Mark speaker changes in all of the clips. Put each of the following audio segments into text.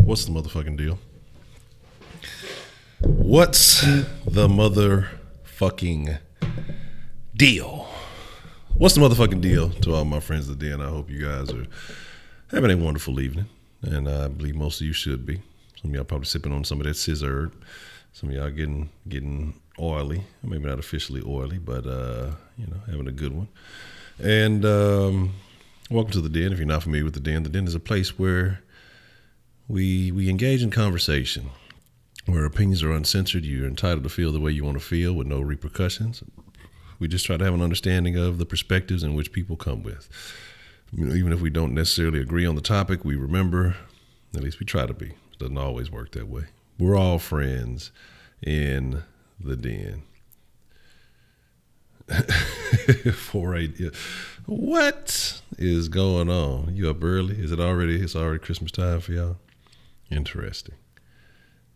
Speaker 1: What's the motherfucking deal? What's the motherfucking deal? What's the motherfucking deal to all my friends today? And I hope you guys are having a wonderful evening. And I believe most of you should be. Some of y'all probably sipping on some of that scissor. Some of y'all getting oily. Maybe not officially oily, but having a good one. And welcome to the Den. If you're not familiar with the Den is a place where we engage in conversation, where opinions are uncensored. You're entitled to feel the way you want to feel with no repercussions. We just try to have an understanding of the perspectives in which people come with. You know, even if we don't necessarily agree on the topic, we remember, at least we try to be. It doesn't always work that way. We're all friends in the Den. 4:08. What is going on? You up early? Is it already? It's already Christmas time for y'all? Interesting.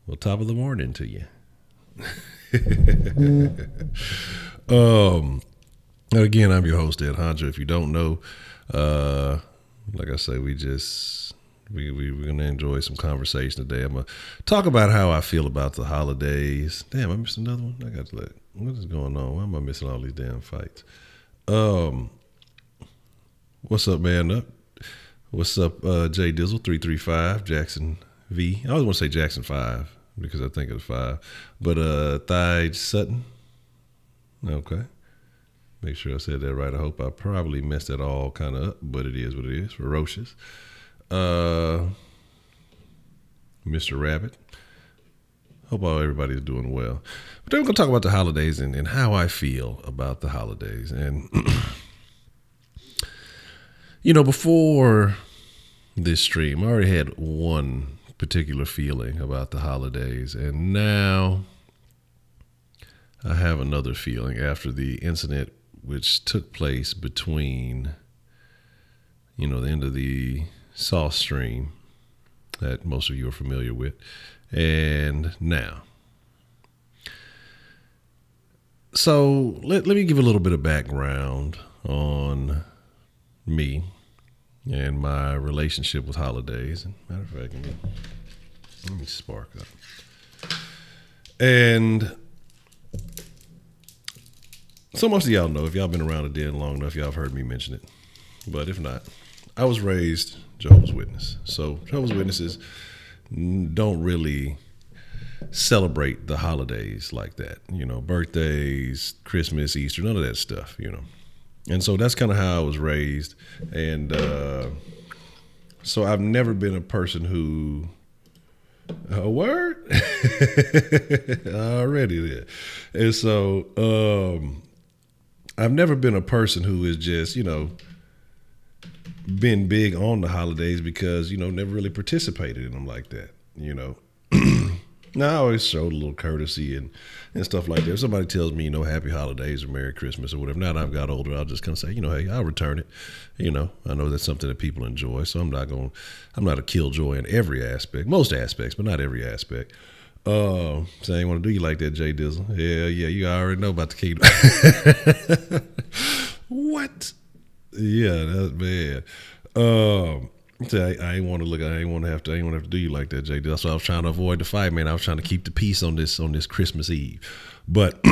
Speaker 1: Well, top of the morning to you. Again, I'm your host, Ed Honcho. If you don't know, like I say, we're gonna enjoy some conversation today. I'm gonna talk about how I feel about the holidays. Damn, I missed another one. I got to look. What is going on? Why am I missing all these damn fights? What's up, man? Up? What's up, J Dizzle 335 Jackson V? I always want to say Jackson 5 because I think of the 5, but Thige Sutton. Okay, make sure I said that right. I hope I probably messed that all kind of up, but it is what it is. Ferocious. Mr. Rabbit. Hope everybody's doing well. But then we're going to talk about the holidays and how I feel about the holidays. And, before this stream, I already had one particular feeling about the holidays. And now I have another feeling after the incident which took place between, the end of the South Stream that most of you are familiar with, and now. So let me give a little bit of background on me and my relationship with holidays. And matter of fact, let me spark up. And so most of y'all know, if y'all been around the Den long enough, y'all have heard me mention it. But if not, I was raised Jehovah's Witness. So Jehovah's Witnesses don't really celebrate the holidays like that. Birthdays, Christmas, Easter, none of that stuff, And so that's kind of how I was raised. And so I've never been a person who, a word? Already there. And so I've never been a person who is just, been big on the holidays because, never really participated in them like that, Now, I always showed a little courtesy and stuff like that. If somebody tells me, happy holidays or Merry Christmas or whatever, now that I've got older, I'll just kind of say, hey, I'll return it. I know that's something that people enjoy, so I'm not a killjoy in every aspect, most aspects, but not every aspect. So I ain't want to do you like that, Jay Dizzle. Yeah, you already know about the kingdom. What? Yeah, that's bad. So I ain't want to have to do you like that, Jay Dizzle. So I was trying to avoid the fight, man. I was trying to keep the peace on this Christmas Eve. But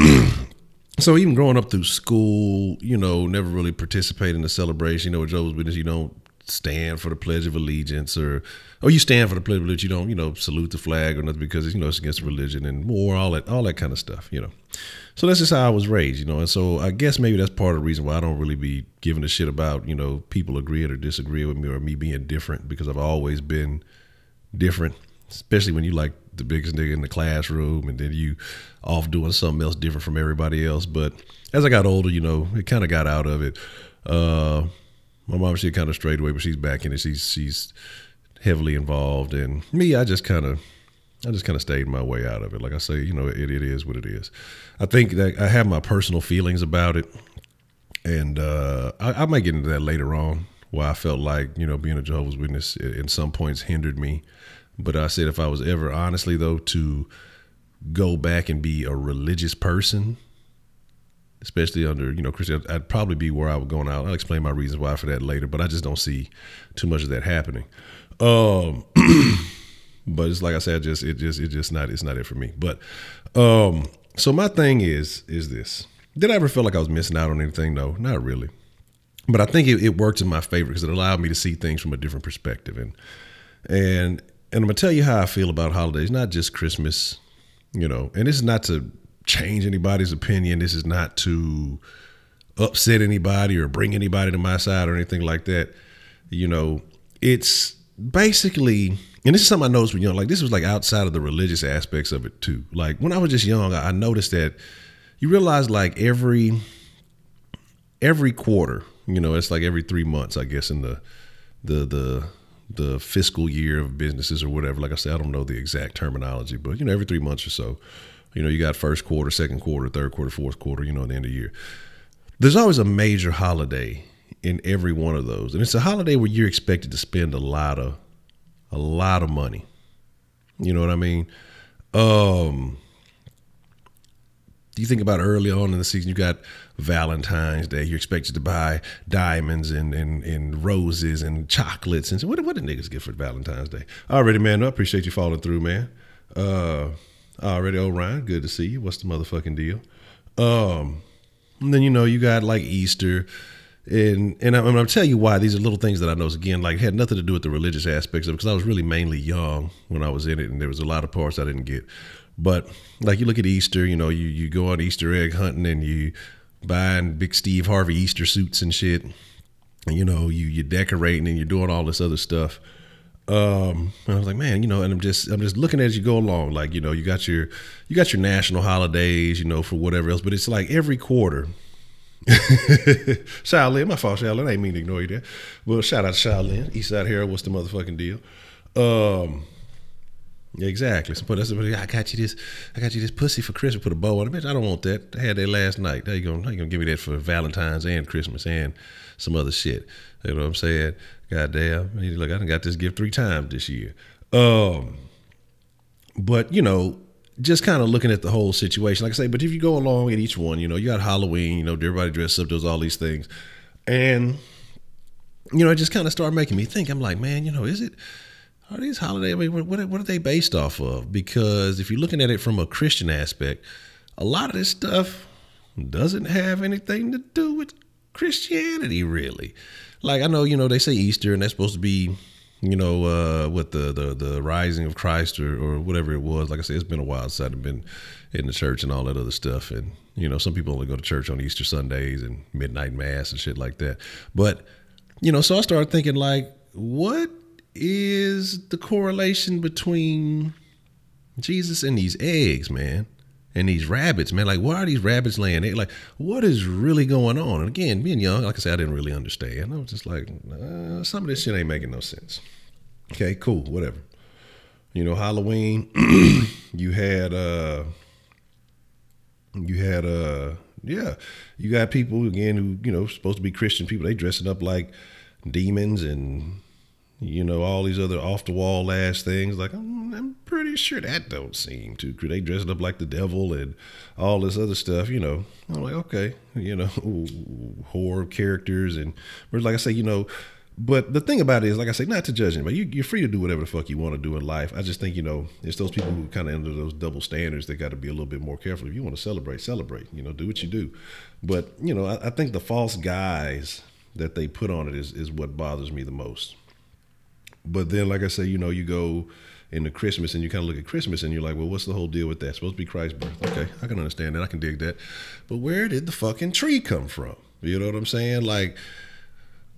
Speaker 1: so even growing up through school, never really participated in the celebration. With Jehovah's Witness, you don't stand for the Pledge of Allegiance or you stand for the Pledge of Allegiance, you don't, salute the flag or nothing because, it's against religion and war, all that kind of stuff, So that's just how I was raised, and so I guess maybe that's part of the reason why I don't really be giving a shit about, people agreeing or disagreeing with me or me being different because I've always been different, especially when you like the biggest nigga in the classroom and then you off doing something else different from everybody else. But as I got older, it kind of got out of it. My mom, she kind of strayed away, but she's back in it. She's heavily involved, and me, I just kind of stayed my way out of it. Like I say, it is what it is. I think that I have my personal feelings about it, and I might get into that later on. Why I felt like being a Jehovah's Witness in some points hindered me, but I said if I was ever honestly though to go back and be a religious person, especially under, Christianity, I'd probably be where I would go now. I'll explain my reasons why for that later, but I just don't see too much of that happening. But it's like I said, it's not it for me. But so my thing is this. Did I ever feel like I was missing out on anything? No, not really. But I think it worked in my favor because it allowed me to see things from a different perspective. And I'm gonna tell you how I feel about holidays, not just Christmas, and this is not to change anybody's opinion. This is not to upset anybody or bring anybody to my side or anything like that. It's basically, and this is something I noticed when young, like this was like outside of the religious aspects of it too. Like when I was just young, I noticed that you realize like every quarter, it's like every 3 months, I guess, in the fiscal year of businesses or whatever. Like I said, I don't know the exact terminology, but every 3 months or so, you got first quarter, second quarter, third quarter, fourth quarter, at the end of the year. There's always a major holiday in every one of those. And it's a holiday where you're expected to spend a lot of money. You know what I mean? You think about early on in the season, you got Valentine's Day. You're expected to buy diamonds and roses and chocolates. And so what do niggas get for Valentine's Day? Already, man, I appreciate you following through, man. Already, Ryan, good to see you. What's the motherfucking deal? And then, you got like Easter. And I'm going to tell you why. These are little things that I noticed, again, like had nothing to do with the religious aspects of it because I was really mainly young when I was in it, and there was a lot of parts I didn't get. But like you look at Easter, you go on Easter egg hunting and you buying big Steve Harvey Easter suits and shit. And, you're decorating and you're doing all this other stuff. And I was like, man, and I'm just looking at it as you go along. Like, you got your national holidays, for whatever else, but it's like every quarter. Shaolin, my fault, Shaolin. I ain't mean to ignore you there. Well, shout out to Shaolin, Eastside Hero. What's the motherfucking deal? Yeah, exactly. So I got you this pussy for Christmas. Put a bow on it. Bitch, I don't want that. I had that last night. How you gonna give me that for Valentine's and Christmas and some other shit? You know what I'm saying? Goddamn. Look, I done got this gift 3 times this year. But just kind of looking at the whole situation, like I say, but if you go along at each one, you got Halloween, everybody dressed up, does all these things. And, it just kind of started making me think. I'm like, man, are these holidays, I mean, what are they based off of? Because if you're looking at it from a Christian aspect, a lot of this stuff doesn't have anything to do with Christianity, really. Like, I know, they say Easter, and that's supposed to be, what the rising of Christ or whatever it was. Like I said, it's been a while since I've been in the church and all that other stuff. And, some people only go to church on Easter Sundays and midnight mass and shit like that. But, so I started thinking like, what is the correlation between Jesus and these eggs, man? And these rabbits, man, like, why are these rabbits laying there? Like, what is really going on? And again, being young, like I said, I didn't really understand. I was just like, some of this shit ain't making no sense. Okay, cool, whatever. You know, Halloween, you got people, again, who, you know, supposed to be Christian people. They dressing up like demons and, you know, all these other off-the-wall ass things. Like, I'm pretty sure that don't seem too cool. They dressing up like the devil and all this other stuff, you know. I'm like, okay, you know, horror characters. And like I say, you know, but the thing about it is, like I say, not to judge anybody. You're free to do whatever the fuck you want to do in life. I just think, you know, it's those people who kind of under those double standards that got to be a little bit more careful. If you want to celebrate, you know, do what you do. But, you know, I think the false guise that they put on it is what bothers me the most. But then, like I say, you know, you go into Christmas and you kind of look at Christmas and you're like, well, what's the whole deal with that? It's supposed to be Christ's birth. Okay, I can understand that. I can dig that. But where did the fucking tree come from? You know what I'm saying? Like,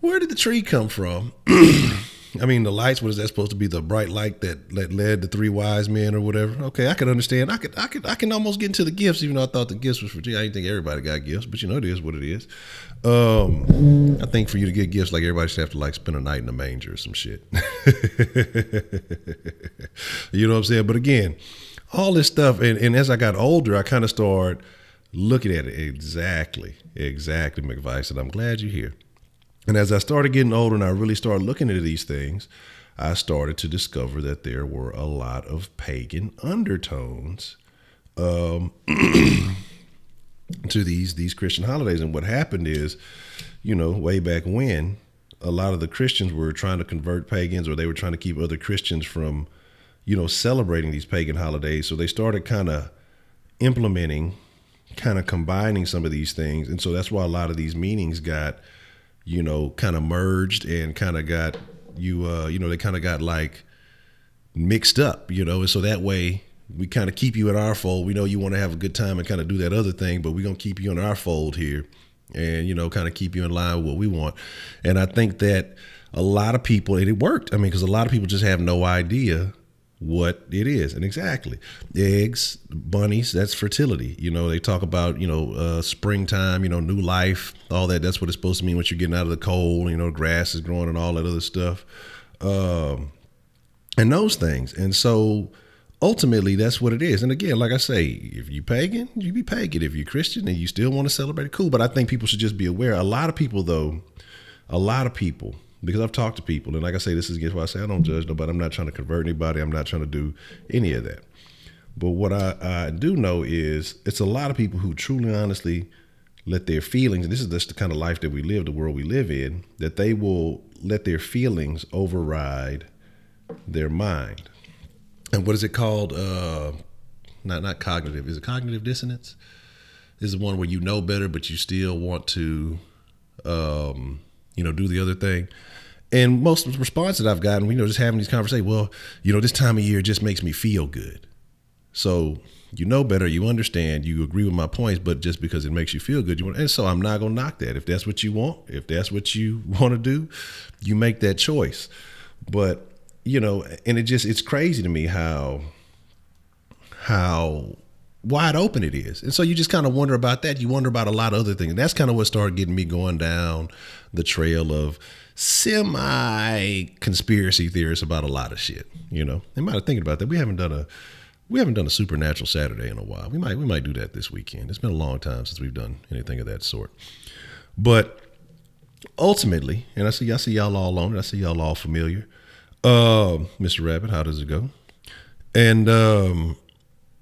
Speaker 1: where did the tree come from? I mean, the lights, what is that supposed to be? The bright light that led the three wise men or whatever? Okay, I can understand. I can almost get into the gifts, even though I thought the gifts was for G. I didn't think everybody got gifts, but you know, it is what it is. I think for you to get gifts, like, everybody should have to like spend a night in a manger or some shit. You know what I'm saying? But again, all this stuff, and as I got older, I kind of started looking at it. Exactly, McVice, and I'm glad you're here. And as I started getting older and I really started looking at these things, I started to discover that there were a lot of pagan undertones to these Christian holidays. And what happened is, you know, way back when, a lot of the Christians were trying to convert pagans, or they were trying to keep other Christians from, you know, celebrating these pagan holidays. So they started kind of implementing, kind of combining some of these things. And so that's why a lot of these meanings got, you know, kind of merged and kind of got you know, they kind of got like mixed up, you know, and so that way we kind of keep you in our fold. We know you want to have a good time and kind of do that other thing, but we're going to keep you in our fold here and, you know, kind of keep you in line with what we want. And I think that a lot of people, and it worked. I mean, because a lot of people just have no idea what it is. And exactly, eggs, bunnies, that's fertility. You know, they talk about, you know, springtime, you know, new life, all that. That's what it's supposed to mean once you're getting out of the cold, you know, grass is growing and all that other stuff. And those things. And so ultimately that's what it is. And again, like I say, if you pagan, you be pagan. If you're Christian and you still want to celebrate it, cool. But I think people should just be aware. A lot of people, because I've talked to people, and like I say, this is why I say I don't judge nobody. I'm not trying to convert anybody. I'm not trying to do any of that. But what I do know is it's a lot of people who truly, honestly let their feelings, and this is just the kind of life that we live, the world we live in, that they will let their feelings override their mind. And what is it called? Not cognitive. Is it cognitive dissonance? This is one where you know better, but you still want to, you know, do the other thing. And most of the response that I've gotten, you know, just having these conversations, well, you know, this time of year just makes me feel good. So you know better, you understand, you agree with my points, but just because it makes you feel good, you want. And so I'm not going to knock that. If that's what you want, if that's what you want to do, you make that choice. But, you know, and it's crazy to me how wide open it is. And so you just kind of wonder about that. You wonder about a lot of other things. And that's kind of what started getting me going down the trail of semi-conspiracy theorists about a lot of shit, you know. And might have thinking about that. We haven't done a Supernatural Saturday in a while. We might do that this weekend. It's been a long time since we've done anything of that sort. But ultimately, and I see y'all all on it. I see y'all all familiar. Mr. Rabbit, how does it go? And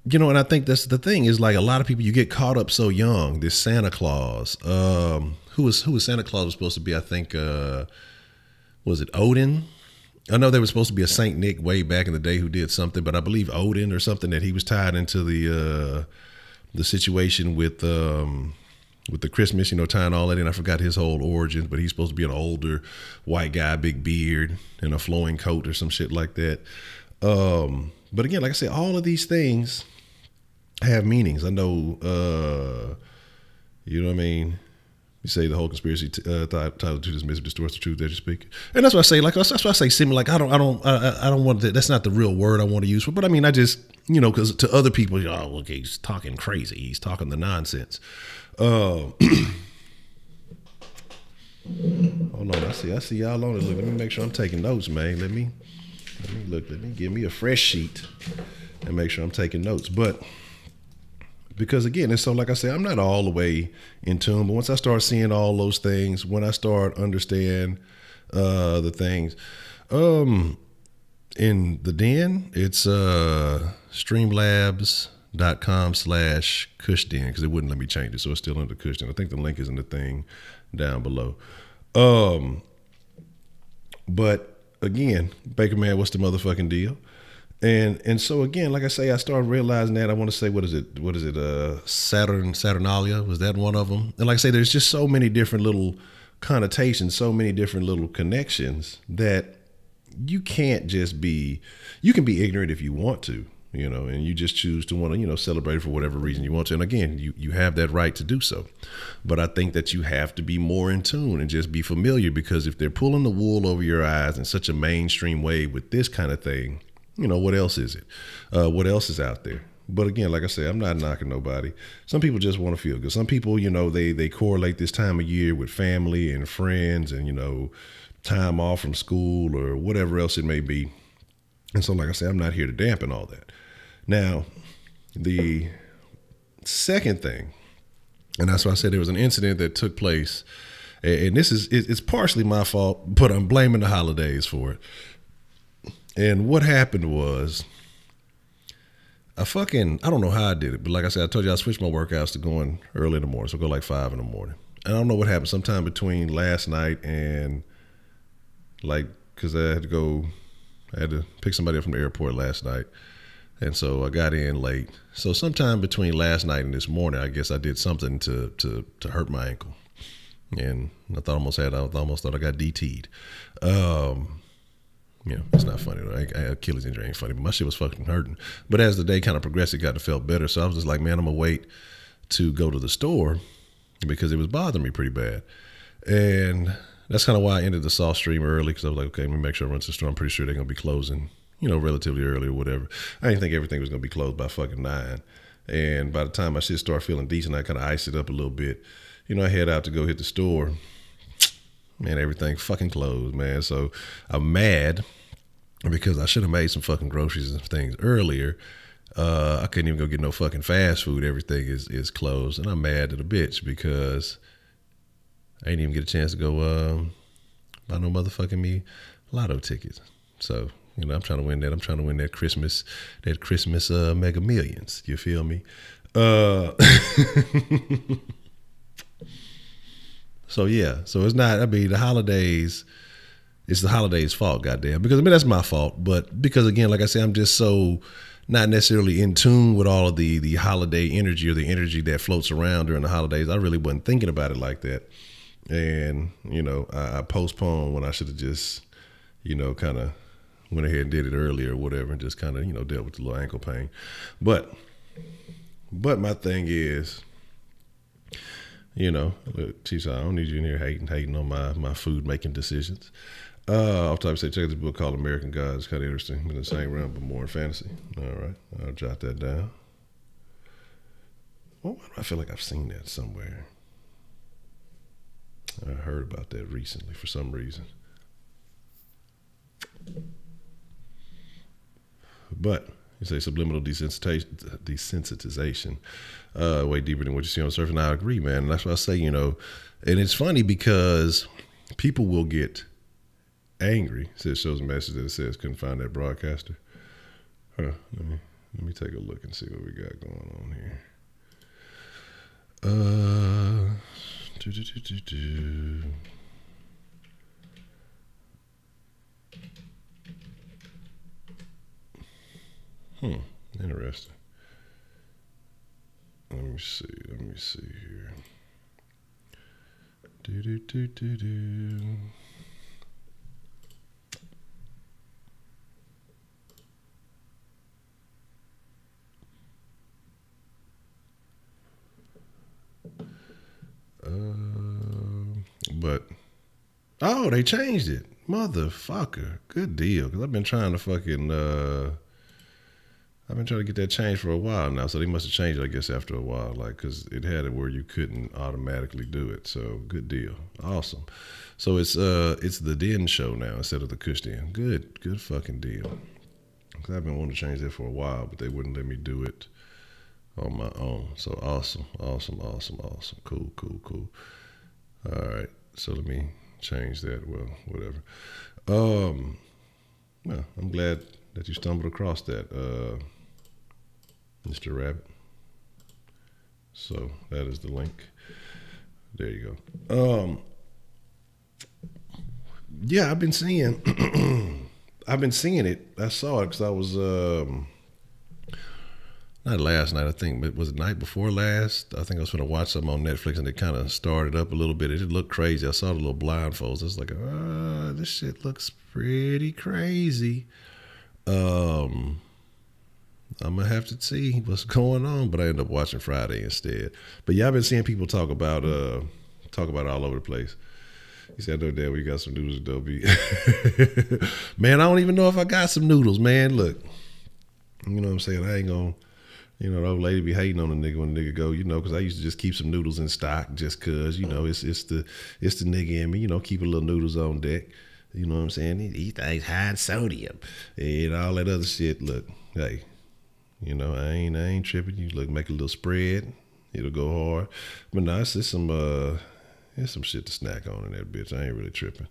Speaker 1: you know, and I think that's the thing is, like, a lot of people, you get caught up so young. This Santa Claus, who was Santa Claus was supposed to be? I think, was it Odin? I know there was supposed to be a Saint Nick way back in the day who did something, but I believe Odin or something, that he was tied into the situation with the Christmas, you know, tying all that in. I forgot his whole origin, but he's supposed to be an older white guy, big beard, and a flowing coat or some shit like that. But again, like I said, all of these things have meanings. I know, you know what I mean? You say the whole conspiracy title to dismiss, distorts the truth that you speak, and that's what I say. Like that's why I say similar. Like I don't want that. That's not the real word I want to use for. But I mean, I just because to other people, oh look, he's talking crazy. He's talking the nonsense. Hold on, I see y'all on it. Look, let me make sure I'm taking notes, man. Let me look. Let me give me a fresh sheet and make sure I'm taking notes. But because again, and so like I said, I'm not all the way in tune, but once I start seeing all those things, when I start understand the things, in the den, it's streamlabs.com/cushden because it wouldn't let me change it, so it's still under Cushden. I think the link is in the thing down below. But again, Baker Man, what's the motherfucking deal? And so again, like I say, I started realizing that I want to say, what is it? Saturnalia, was that one of them? And like I say, there's just so many different little connotations, so many different little connections that you can't just be, you can be ignorant if you want to, and you just choose to want to, celebrate it for whatever reason you want to. And again, you have that right to do so. But I think that you have to be more in tune and just be familiar, because if they're pulling the wool over your eyes in such a mainstream way with this kind of thing, what else is it? What else is out there? But again, like I say, I'm not knocking nobody. Some people just want to feel good. Some people, they correlate this time of year with family and friends and, time off from school or whatever else it may be. And so, like I say, I'm not here to dampen all that. Now, the second thing, and that's why I said there was an incident that took place, and it's partially my fault, but I'm blaming the holidays for it. And what happened was, I don't know how I did it, but like I said, I told you I switched my workouts to going early in the morning. So I go like 5 in the morning. And I don't know what happened. Sometime between last night and because I had to pick somebody up from the airport last night. And so I got in late. So sometime between last night and this morning, I guess I did something to hurt my ankle. And I almost thought I got DT'd. It's not funny though. Achilles injury ain't funny, but my shit was fucking hurting. But as the day kind of progressed, it got to felt better. So I was just like, man, I'm gonna wait to go to the store because it was bothering me pretty bad. And that's kind of why I ended the soft stream early, because I was like, okay, let me make sure I run to the store. I'm pretty sure they're gonna be closing, relatively early or whatever. I didn't think everything was gonna be closed by fucking 9. And by the time my shit started feeling decent, I kind of iced it up a little bit. I head out to go hit the store. Man, everything fucking closed, man. So I'm mad because I should have made some fucking groceries and things earlier. I couldn't even go get no fucking fast food. Everything is closed. And I'm mad at a bitch because I didn't even get a chance to go buy no motherfucking me lotto tickets. So, I'm trying to win that. I'm trying to win that Christmas Mega Millions. You feel me? So yeah, so it's not, the holidays, it's the holidays' fault, goddamn. Because that's my fault. But because again, like I said, I'm just so not necessarily in tune with all of the holiday energy or the energy that floats around during the holidays. I really wasn't thinking about it like that. And, I postponed when I should have just, kind of went ahead and did it earlier or whatever and just kind of, dealt with the little ankle pain. But my thing is, look, Chief, I don't need you in here hating on my food making decisions. Off top, say check out this book called American Gods. It's kind of interesting, in the same realm, but more in fantasy. All right, I'll jot that down. Well, why do I feel like I've seen that somewhere? I heard about that recently for some reason. But you say subliminal desensitization, way deeper than what you see on the surface. And I agree, man. And that's what I say, and it's funny because people will get angry. It shows a message that it says couldn't find that broadcaster. Let me take a look and see what we got going on here. Interesting. Let me see here. But oh, they changed it, motherfucker. Good deal. Because I've been trying to fucking I've been trying to get that changed for a while now. So they must have changed it, I guess, after a while, like, because it had it where you couldn't automatically do it. So good deal. Awesome. So it's the Den show now instead of the Kush Den. Good fucking deal. I've been wanting to change that for a while, but they wouldn't let me do it on my own. So awesome. Cool. All right. So let me change that. Well, whatever. Well, I'm glad that you stumbled across that, Mr. Rabbit. So that is the link. There you go. Yeah, I've been seeing it. I saw it because I was not last night, I think, but was it night before last? I think I was going to watch something on Netflix, and it kind of started up a little bit. It did look crazy. I saw the little blindfolds. I was like, this shit looks pretty crazy. I'm gonna have to see what's going on, but I ended up watching Friday instead. But yeah, I've been seeing people talk about it all over the place. He said, "No, Dad, we got some noodles, Adobe." Man, I don't even know if I got some noodles, man. Look, you know what I'm saying? I ain't gonna, the old lady be hating on the nigga when the nigga go, because I used to just keep some noodles in stock just cause, it's the nigga in me, keep a little noodles on deck. You know what I'm saying? These things high in sodium and all that other shit. Look, hey, I ain't tripping. You look, make a little spread, it'll go hard. But no, it's just some shit to snack on in that bitch. I ain't really tripping.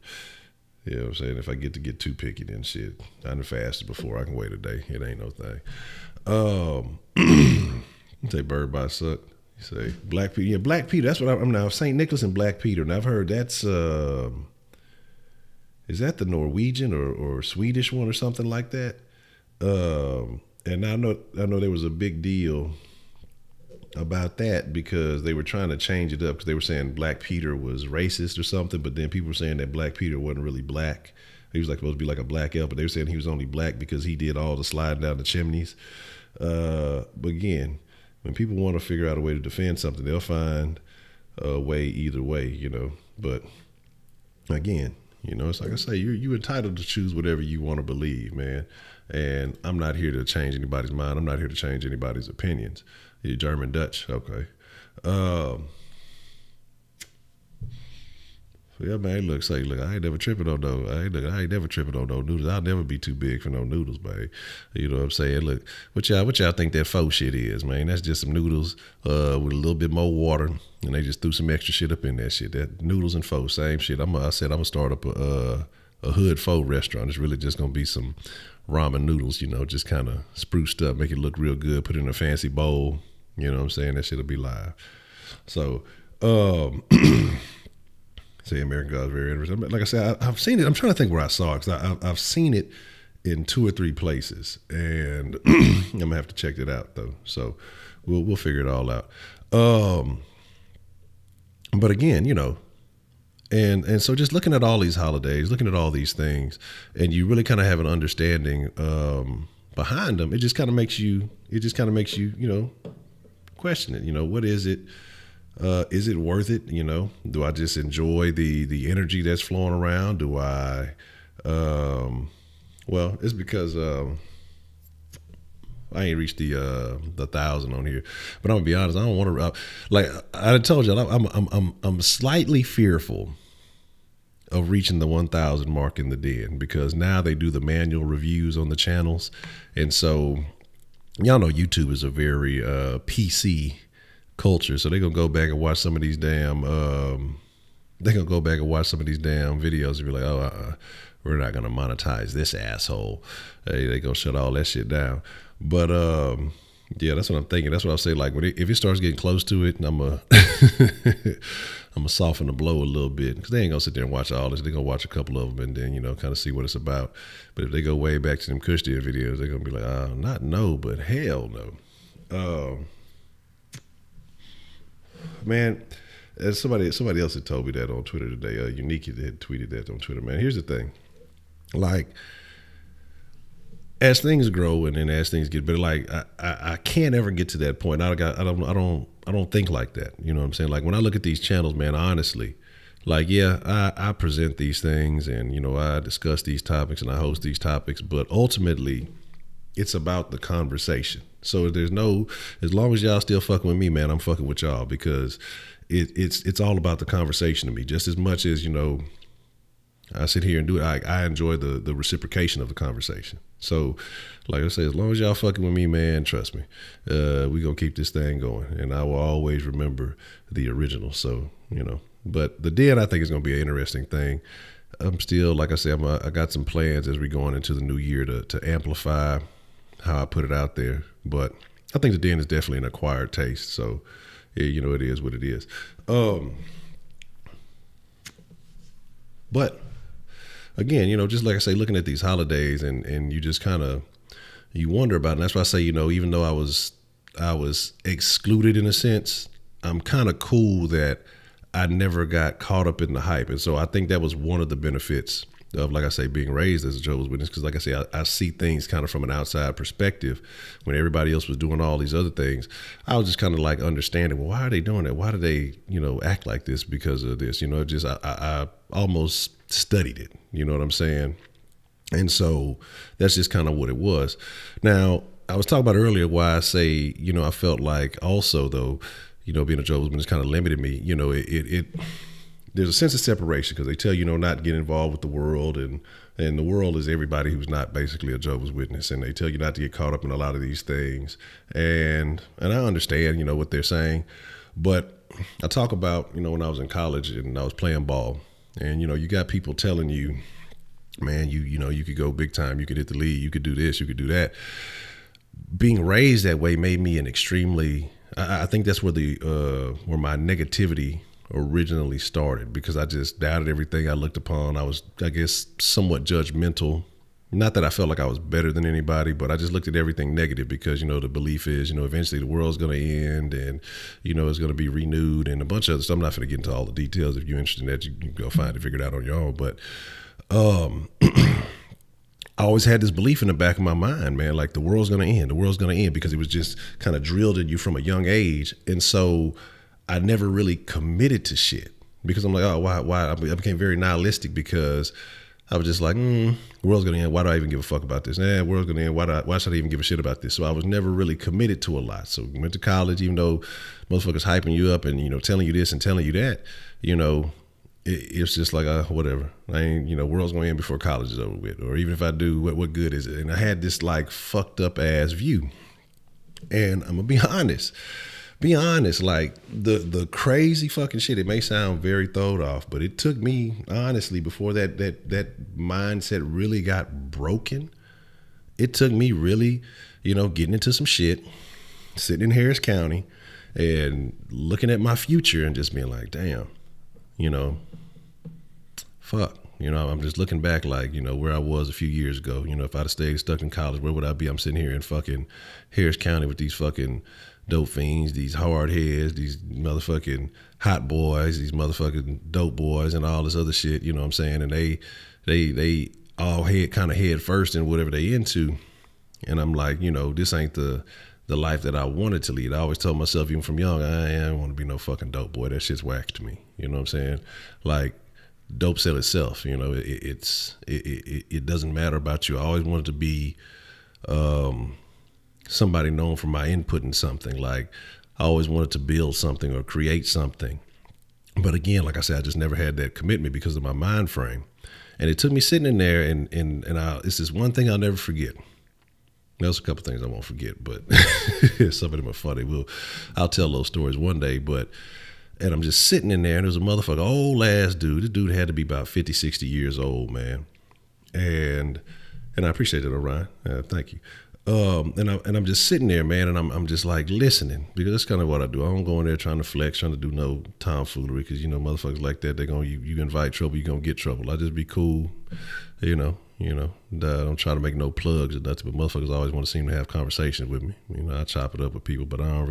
Speaker 1: You know what I'm saying? If I get too picky, then shit, I done fasted before. I can wait a day. It ain't no thing. You say Bird by Suck. You say Black Peter. Yeah, Black Peter. That's what I'm now. St. Nicholas and Black Peter. And I've heard that's is that the Norwegian or Swedish one or something like that? And I know there was a big deal about that because they were trying to change it up because they were saying Black Peter was racist or something, but then people were saying that Black Peter wasn't really black. He was like supposed to be like a black elf, but they were saying he was only black because he did all the sliding down the chimneys. But again, when people want to figure out a way to defend something, they'll find a way either way, But again, it's like I say, you're entitled to choose whatever you want to believe, man. And I'm not here to change anybody's mind. I'm not here to change anybody's opinions. You're German Dutch, okay. So yeah, man. Look, I ain't never tripping on no. I ain't never tripping on no noodles. I'll never be too big for no noodles, babe. You know what I'm saying? Look, what y'all think that faux shit is, man? That's just some noodles with a little bit more water, and they just threw some extra shit up in that shit. That noodles and faux, same shit. I said I'm gonna start up a hood faux restaurant. It's really just gonna be some ramen noodles, just kind of spruced up, make it look real good. Put it in a fancy bowl. You know what I'm saying? That shit'll be live. So. Say American Gods very interesting. Like I said, I've seen it. I'm trying to think where I saw it because I've seen it in 2 or 3 places, and I'm gonna have to check it out though. So we'll figure it all out. But again, and so just looking at all these holidays, looking at all these things, and you really kind of have an understanding behind them. It just kind of makes you. Question it. What is it? Is it worth it? Do I just enjoy the energy that's flowing around? Do I, well, it's because, I ain't reached the 1,000 on here, but I'm gonna be honest. I don't want to, like I told you, I'm slightly fearful of reaching the 1,000 mark in the Den because now they do the manual reviews on the channels. And so y'all know YouTube is a very, PC culture, so they're gonna go back and watch some of these damn videos and be like, we're not gonna monetize this asshole. They gonna shut all that shit down. But yeah, that's what I'm thinking. That's what I'll say. Like if it starts getting close to it, and I'm gonna soften the blow a little bit because they ain't gonna sit there and watch all this. They're gonna watch a couple of them and then kind of see what it's about. But if they go way back to them Kush Den videos, they're gonna be like, not no, but hell no. Man, somebody else had told me that on Twitter today. Unique had tweeted that on Twitter. Man, here's the thing. Like, as things grow and as things get better, like I can't ever get to that point. I don't think like that. You know what I'm saying? Like when I look at these channels, man, honestly, Like, yeah, I present these things and, I discuss these topics and I host these topics, but ultimately it's about the conversation. So there's no, as long as y'all still fucking with me, man, I'm fucking with y'all, because it's all about the conversation to me, just as much as, I sit here and do it. I enjoy the reciprocation of the conversation. So, like I say, as long as y'all fucking with me, man, trust me, we gonna keep this thing going, and I will always remember the original. So, but the den, I think, is gonna be an interesting thing. I'm still, like I say, I got some plans as we going into the new year to amplify how I put it out there. But I think the den is definitely an acquired taste. So, yeah, it is what it is. But again, just like I say, looking at these holidays and you just kind of, you wonder about it. And that's why I say, even though I was excluded in a sense, I'm kind of cool that I never got caught up in the hype. And so I think that was one of the benefits of, like I say, being raised as a Jehovah's Witness, because like I say, I see things kind of from an outside perspective. When everybody else was doing all these other things, I was just kind of like understanding, well, why are they doing it? Why do they, act like this because of this? I almost studied it, you know what I'm saying? And so that's just kind of what it was. Now, I was talking about earlier why I say, I felt like also though, being a Jehovah's Witness kind of limited me. There's a sense of separation, because they tell you, not to get involved with the world, and the world is everybody who's not basically a Jehovah's Witness, and they tell you not to get caught up in a lot of these things. And I understand, what they're saying, but I talk about, when I was in college and I was playing ball, and you got people telling you, man, you could go big time, you could hit the league, you could do this, you could do that. Being raised that way made me an extremely, I think that's where where my negativity originally started, because I just doubted everything I looked upon. I was, I guess, somewhat judgmental. Not that I felt like I was better than anybody, but I just looked at everything negative, because, the belief is, eventually the world's going to end, and, it's going to be renewed and a bunch of other stuff. I'm not going to get into all the details. If you're interested in that, you can go find it, figure it out on your own. But I always had this belief in the back of my mind, man, like the world's going to end. The world's going to end, because it was just kind of drilled in you from a young age. And so I never really committed to shit, because I'm like, oh, why? I became very nihilistic, because I was just like, the world's going to end. Why do I even give a fuck about this? The world's going to end. Why should I even give a shit about this? So I was never really committed to a lot. So I went to college, even though motherfuckers hyping you up and, telling you this and telling you that, it's just like, whatever. I ain't, world's going to end before college is over with. Or even if I do, what good is it? And I had this like fucked up ass view. And I'm going to be honest, like the crazy fucking shit, it may sound very throwed off, but it took me, honestly, before that mindset really got broken, it took me really, getting into some shit, sitting in Harris County and looking at my future and just being like, damn, fuck. I'm just looking back like, where I was a few years ago. If I'd have stayed stuck in college, where would I be? I'm sitting here in fucking Harris County with these fucking dope fiends, these hard heads, these motherfucking hot boys, these motherfucking dope boys, and all this other shit, you know what I'm saying? And they all head first in whatever they into. And I'm like, this ain't the life that I wanted to lead. I always told myself, even from young, I don't want to be no fucking dope boy. That shit's whack to me. You know what I'm saying? Like, dope sell itself. It doesn't matter about you. I always wanted to be somebody known for my input in something. Like, I always wanted to build something or create something. But again, like I said, I just never had that commitment because of my mind frame. And it took me sitting in there, and it's this one thing I'll never forget. There's a couple things I won't forget, but some of them are funny. I'll tell those stories one day. And I'm just sitting in there, and there's a motherfucker, old ass dude. This dude had to be about 50, 60 years old, man. And I appreciate it, Orion. Thank you. And I'm just sitting there, man, and I'm just like listening, because that's kind of what I do. I don't go in there trying to flex, trying to do no tomfoolery, because motherfuckers like that, they're gonna you invite trouble, you're gonna get trouble. I just be cool, don't try to make no plugs or nothing, but motherfuckers always want to seem to have conversations with me. I chop it up with people, but I'm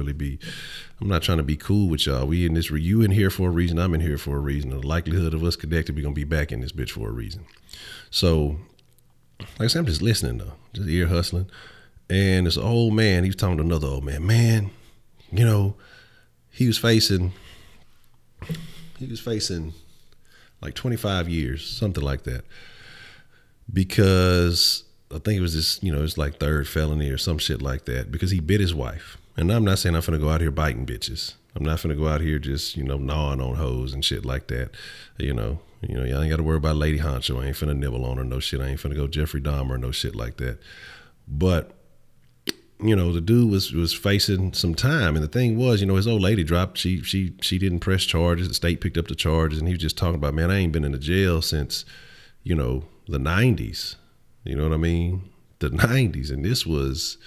Speaker 1: not trying to be cool with y'all. You in here for a reason, I'm in here for a reason. The likelihood of us connected, we're gonna be back in this bitch for a reason. So, like I said, I'm just listening though, just ear hustling. And this old man, he was talking to another old man. Man, he was facing like 25 years, something like that. Because I think it was this, it's like third felony or some shit like that, because he bit his wife. And I'm not saying I'm finna go out here biting bitches. I'm not finna go out here just, gnawing on hoes and shit like that. Y'all ain't got to worry about Lady Honcho. I ain't finna nibble on her, no shit. I ain't finna go Jeffrey Dahmer, no shit like that. But, the dude was facing some time. And the thing was, his old lady dropped, she didn't press charges. The state picked up the charges. And he was just talking about, man, I ain't been in the jail since, the 90s. You know what I mean? The 90s. And this was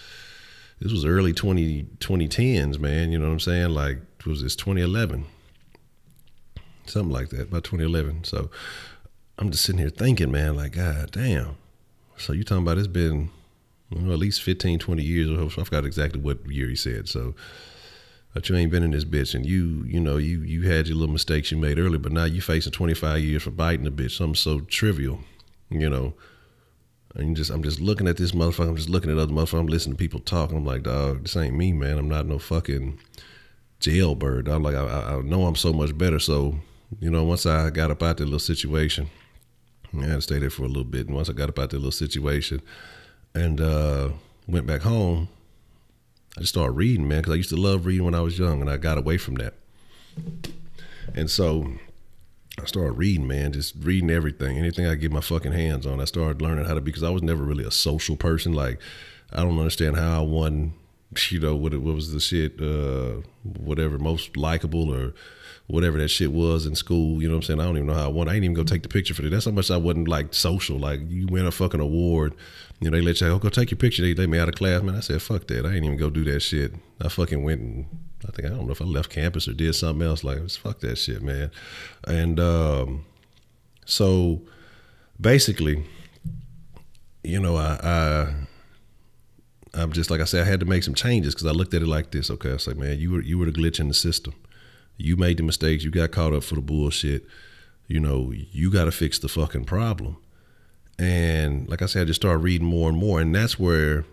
Speaker 1: early 2010s, man. You know what I'm saying? Like, was this 2011? Something like that, about 2011. So I'm just sitting here thinking, man, like, God damn. So you talking about it's been at least 15, 20 years. I forgot exactly what year he said. So but you ain't been in this bitch, and you had your little mistakes you made earlier, but now you facing 25 years for biting a bitch. Something so trivial, And I'm just looking at this motherfucker. I'm just looking at other motherfuckers. I'm listening to people talk. I'm like, dog, this ain't me, man. I'm not no fucking jailbird. I'm like, I know I'm so much better. So, once I got up out that little situation, I had to stay there for a little bit. And once I got up out that little situation and went back home, I just started reading, man, because I used to love reading when I was young, and I got away from that. And so I started reading, man, just reading everything, anything I get my fucking hands on. I started learning how to be, because I was never really a social person. Like, I don't understand how I won, what was the shit, whatever, most likable or whatever that shit was in school. You know what I'm saying? I don't even know how I won. I didn't even go take the picture for that. That's how much I wasn't like social. Like, you win a fucking award, they let you go take your picture. They let me out of class, man. I said, fuck that. I ain't even go do that shit. I fucking went and I don't know if I left campus or did something else. Like, fuck that shit, man. And so basically, I'm just, like I said, I had to make some changes, because I looked at it like this. Okay, I was like, man, you were the glitch in the system. You made the mistakes. You got caught up for the bullshit. You got to fix the fucking problem. And like I said, I just started reading more and more. And that's where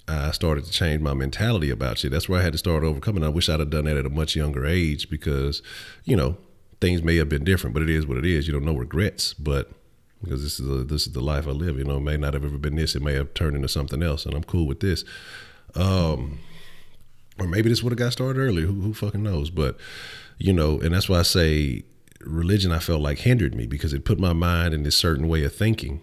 Speaker 1: I started to change my mentality about shit. That's where I had to start overcoming. I wish I'd have done that at a much younger age, because, things may have been different, but it is what it is. No regrets. But because this is the life I live. It may not have ever been this. It may have turned into something else, and I'm cool with this. Or maybe this would have got started earlier. Who fucking knows? But, and that's why I say religion, I felt like, hindered me, because it put my mind in this certain way of thinking,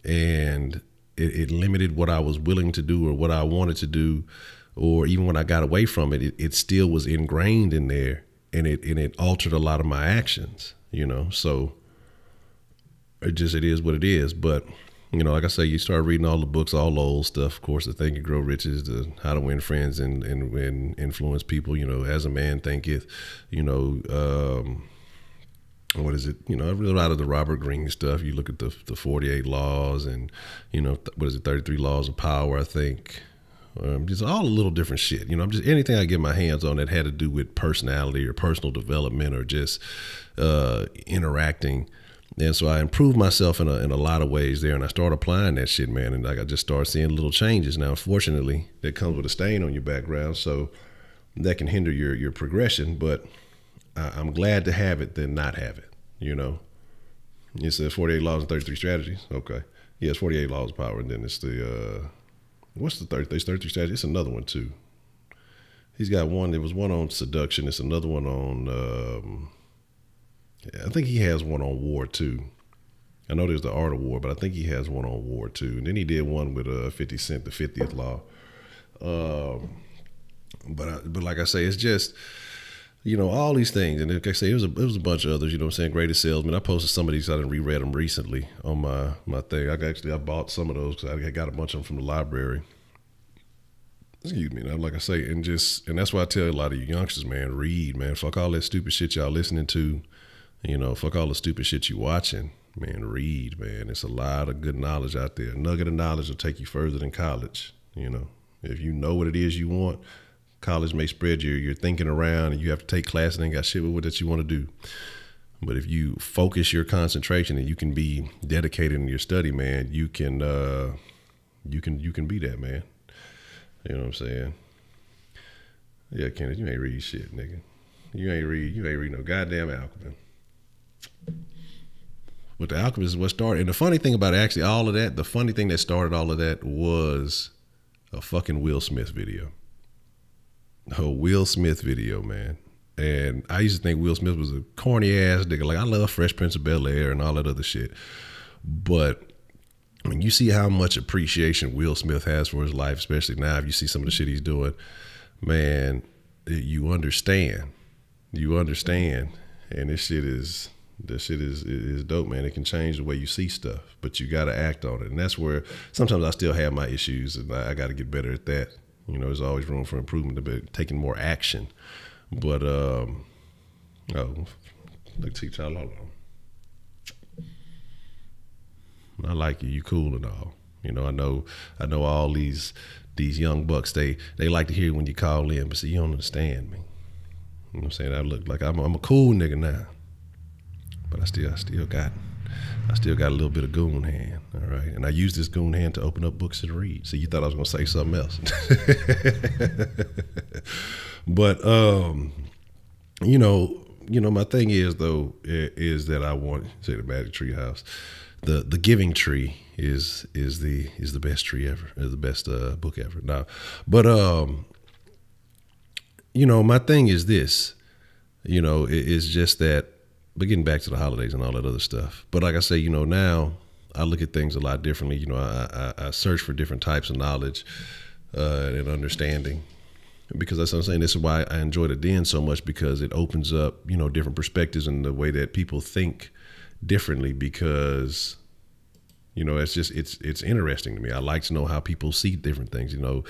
Speaker 1: and it limited what I was willing to do or what I wanted to do. Or even when I got away from it, it still was ingrained in there, and it altered a lot of my actions, so it is what it is. But, like I say, you start reading all the books, all the old stuff, of course, the Think and Grow Riches, the How to Win Friends and Influence People, As a Man Thinketh, what is it? I read a lot of the Robert Greene stuff. You look at the 48 laws and, 33 laws of power, I think. Just all a little different shit. Just anything I get my hands on that had to do with personality or personal development or just interacting. And so I improved myself in a lot of ways there, and I started applying that shit, man. And I just started seeing little changes. Now, unfortunately, that comes with a stain on your background, so that can hinder your progression. But I'm glad to have it than not have it. It says 48 laws and 33 strategies. Okay, yeah, it's 48 laws of power, and then it's the what's the 33 strategies? It's another one too. He's got one. There was one on seduction. It's another one on. I think he has one on war too. I know there's the art of war, but I think he has one on war too. And then he did one with 50 Cent, the 50th law. But like I say, it's just, all these things. And like I say, it was a bunch of others, Greatest Salesman. I posted some of these. I didn't reread them recently on my thing. I bought some of those because I got a bunch of them from the library. Excuse me. Now, like I say, and that's why I tell a lot of you youngsters, man, read, man. Fuck all that stupid shit y'all listening to. Fuck all the stupid shit you watching. Man, read, man. There's a lot of good knowledge out there. A nugget of knowledge will take you further than college. If you know what it is you want, college may spread your thinking around, and you have to take classes and ain't got shit with what that you want to do. But if you focus your concentration and you can be dedicated in your study, man, you can be that, man. You know what I'm saying? Yeah, Kenneth, you ain't read shit, nigga. You ain't read no goddamn alchemy. But The Alchemist is what started. And the funny thing about actually all of that, the funny thing that started all of that was a fucking Will Smith video. A Will Smith video, man. And I used to think Will Smith was a corny ass nigga. Like, I love Fresh Prince of Bel-Air and all that other shit. But when you see how much appreciation Will Smith has for his life, especially now, if you see some of the shit he's doing, man, you understand. You understand. And this shit is dope, man. It can change the way you see stuff, but you got to act on it. And that's where sometimes I still have my issues, and I got to get better at that. You know, there's always room for improvement, about taking more action. But, let's see, child, hold on. I like you. You cool and all. You know, I know all these young bucks, they like to hear when you call in, but see, you don't understand me. You know what I'm saying? I look like I'm a cool nigga now. But I still got a little bit of goon hand, all right? And I use this goon hand to open up books and read. So you thought I was gonna say something else. But you know, my thing is though, is that I want to say the Magic Tree House. The Giving Tree is the best tree ever, is the best book ever. Now, but you know, my thing is this, you know, it's just that. But getting back to the holidays and all that other stuff. But like I say, you know, now I look at things a lot differently. You know, I search for different types of knowledge and understanding. Because that's what I'm saying. This is why I enjoy the Den so much, because it opens up, you know, different perspectives and the way that people think differently. Because, you know, it's interesting to me. I like to know how people see different things. You know,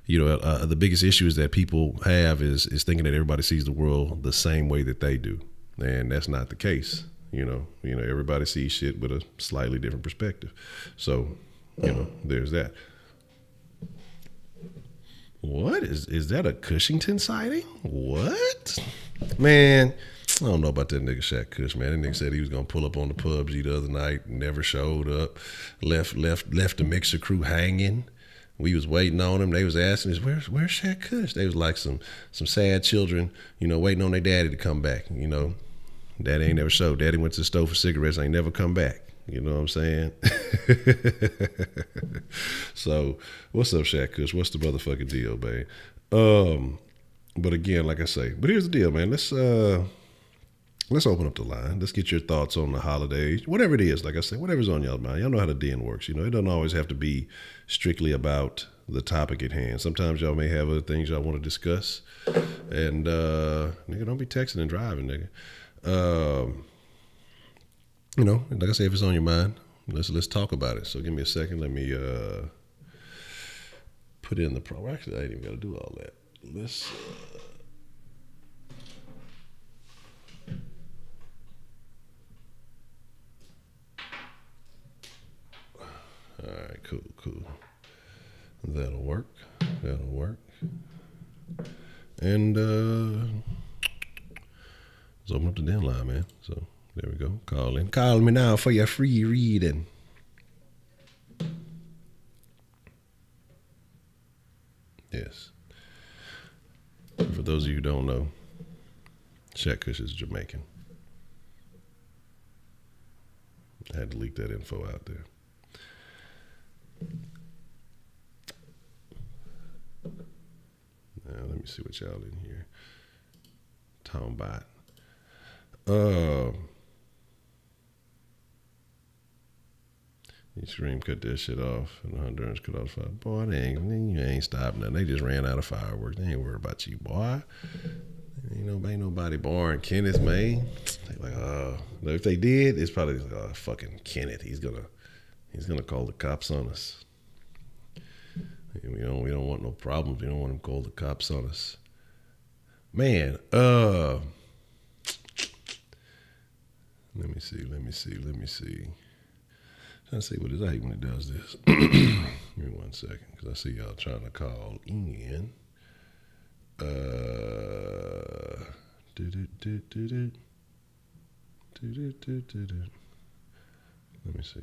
Speaker 1: the biggest issue is that people have is thinking that everybody sees the world the same way that they do. And that's not the case. You know, everybody sees shit with a slightly different perspective. So, you know, there's that. What is that a Cushington sighting? What? Man, I don't know about that nigga Shaq Kush, man. That nigga said he was gonna pull up on the PUBG the other night, never showed up, left the mixer crew hanging. We was waiting on him. They was asking us, where's Shaq Kush? They was like some sad children, you know, waiting on their daddy to come back, you know. Daddy ain't never showed. Daddy went to the store for cigarettes, ain't never come back. You know what I'm saying? So, what's up, Shaq Kush? What's the motherfucking deal, babe? But again, like I say, but here's the deal, man. Let's open up the line. Let's get your thoughts on the holidays. Whatever it is, like I said, whatever's on y'all mind. Y'all know how the Den works. You know, it doesn't always have to be strictly about the topic at hand. Sometimes y'all may have other things y'all want to discuss. And nigga, don't be texting and driving, nigga. You know, like I say, if it's on your mind, let's talk about it. So give me a second. Let me put in the pro. Actually, I ain't even got to do all that. Let's. All right, cool. That'll work. And let's open up the Denline, man. So there we go. Call me now for your free reading. Yes. For those of you who don't know, Shaq Kush is Jamaican. I had to leak that info out there. Now let me see what y'all in here talking about. You scream, cut that shit off, and the Hondurans cut off fire. Boy, you ain't stopping nothing. They just ran out of fireworks. They ain't worried about you, boy. Ain't nobody born Kenneth, man. They like, if they did, it's probably like, fucking Kenneth. He's gonna call the cops on us. We don't want no problems. We don't want him to call the cops on us. Man, let me see. Trying to see what is. I hate when it does this. Give me 1 second, because I see y'all trying to call in. Let me see.